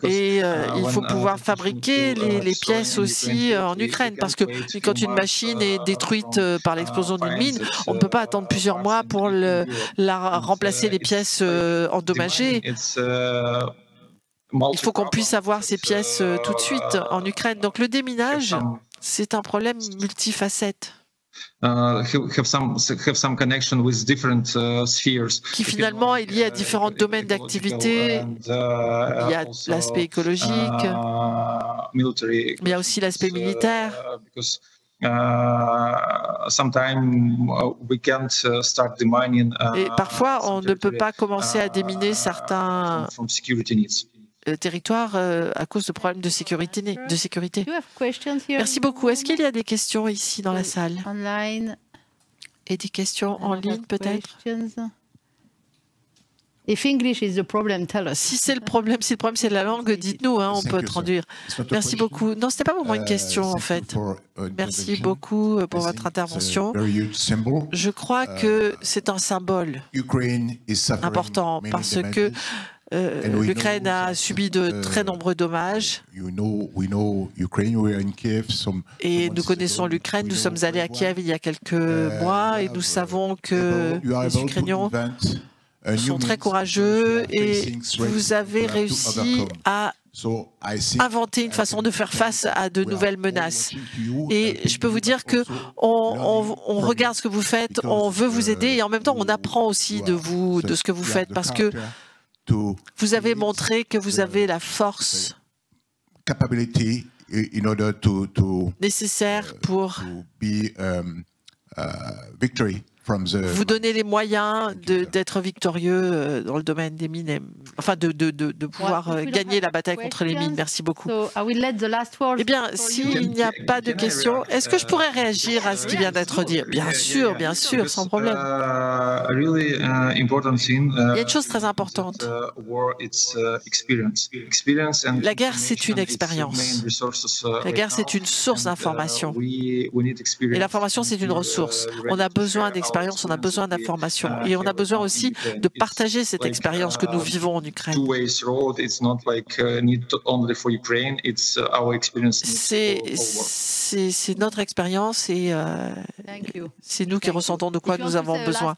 Et il faut pouvoir fabriquer les pièces aussi en Ukraine, parce que quand une machine est détruite par l'explosion d'une mine, on ne peut pas attendre plusieurs mois pour remplacer les pièces endommagées. Il faut qu'on puisse avoir ces pièces tout de suite en Ukraine. Donc le déminage, c'est un problème multifacette. Qui finalement est lié à différents domaines d'activité. Il y a l'aspect écologique, mais il y a aussi l'aspect militaire. Et parfois, on ne peut pas commencer à déminer certains territoires à cause de problèmes de sécurité. Merci beaucoup. Est-ce qu'il y a des questions ici dans la salle? Et des questions en ligne peut-être? Si le problème c'est la langue, dites-nous, on peut traduire. Merci beaucoup. Non, ce n'était pas vraiment une question en fait. Merci beaucoup pour votre intervention. Je crois que c'est un symbole important parce que l'Ukraine a subi de très nombreux dommages. Et nous connaissons l'Ukraine. Nous sommes allés à Kiev il y a quelques mois et nous savons que les Ukrainiens sont très courageux et vous avez réussi à inventer une façon de faire face à de nouvelles menaces. Et je peux vous dire que on regarde ce que vous faites, on veut vous aider et en même temps on apprend aussi de vous, de ce que vous faites, parce que vous avez montré que vous avez la force nécessaire pour vous donner les moyens d'être victorieux dans le domaine des mines, enfin de pouvoir gagner la bataille contre les mines. Merci beaucoup. Eh bien, s'il n'y a pas de questions, est-ce que je pourrais réagir à ce qui vient d'être dit? Bien sûr, sans problème. Il y a une chose très importante. La guerre, c'est une expérience. La guerre, c'est une source d'information. Et l'information, c'est une ressource. On a besoin d'expérience, on a besoin d'informations et on a besoin aussi de partager cette expérience que nous vivons en Ukraine. C'est notre expérience et c'est nous qui ressentons de quoi nous avons besoin.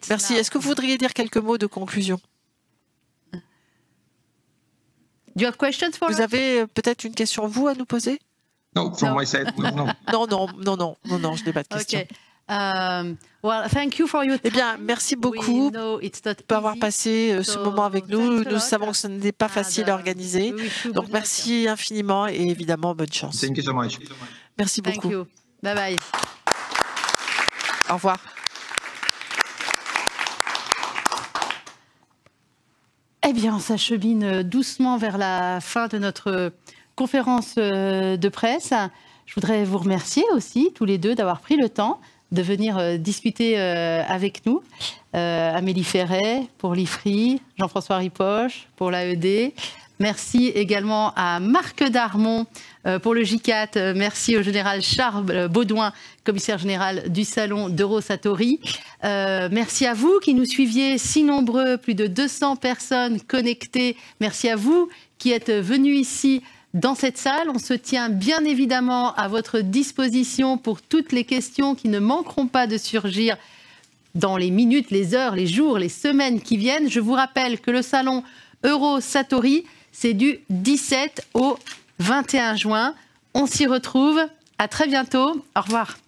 Merci. Est-ce que vous voudriez dire quelques mots de conclusion? Vous avez peut-être une question, vous, à nous poser? Non, from my side, no. Non, je n'ai pas de question. Eh bien, merci beaucoup pour avoir passé ce moment avec nous. Nous savons que ce n'est pas facile à organiser. Donc, merci infiniment et évidemment, bonne chance. Thank you so much. Merci beaucoup. Bye bye. Au revoir. Eh bien, on s'achemine doucement vers la fin de notre conférence de presse. Je voudrais vous remercier aussi, tous les deux, d'avoir pris le temps de venir discuter avec nous. Amélie Ferret pour l'IFRI, Jean-François Ripoche pour l'AED. Merci également à Marc Darmon pour le JICAT. Merci au général Charles Baudouin, commissaire général du salon d'Eurosatori. Merci à vous qui nous suiviez si nombreux, plus de 200 personnes connectées. Merci à vous qui êtes venus ici dans cette salle. On se tient bien évidemment à votre disposition pour toutes les questions qui ne manqueront pas de surgir dans les minutes, les heures, les jours, les semaines qui viennent. Je vous rappelle que le salon Eurosatori, c'est du 17 au 21 juin. On s'y retrouve. À très bientôt. Au revoir.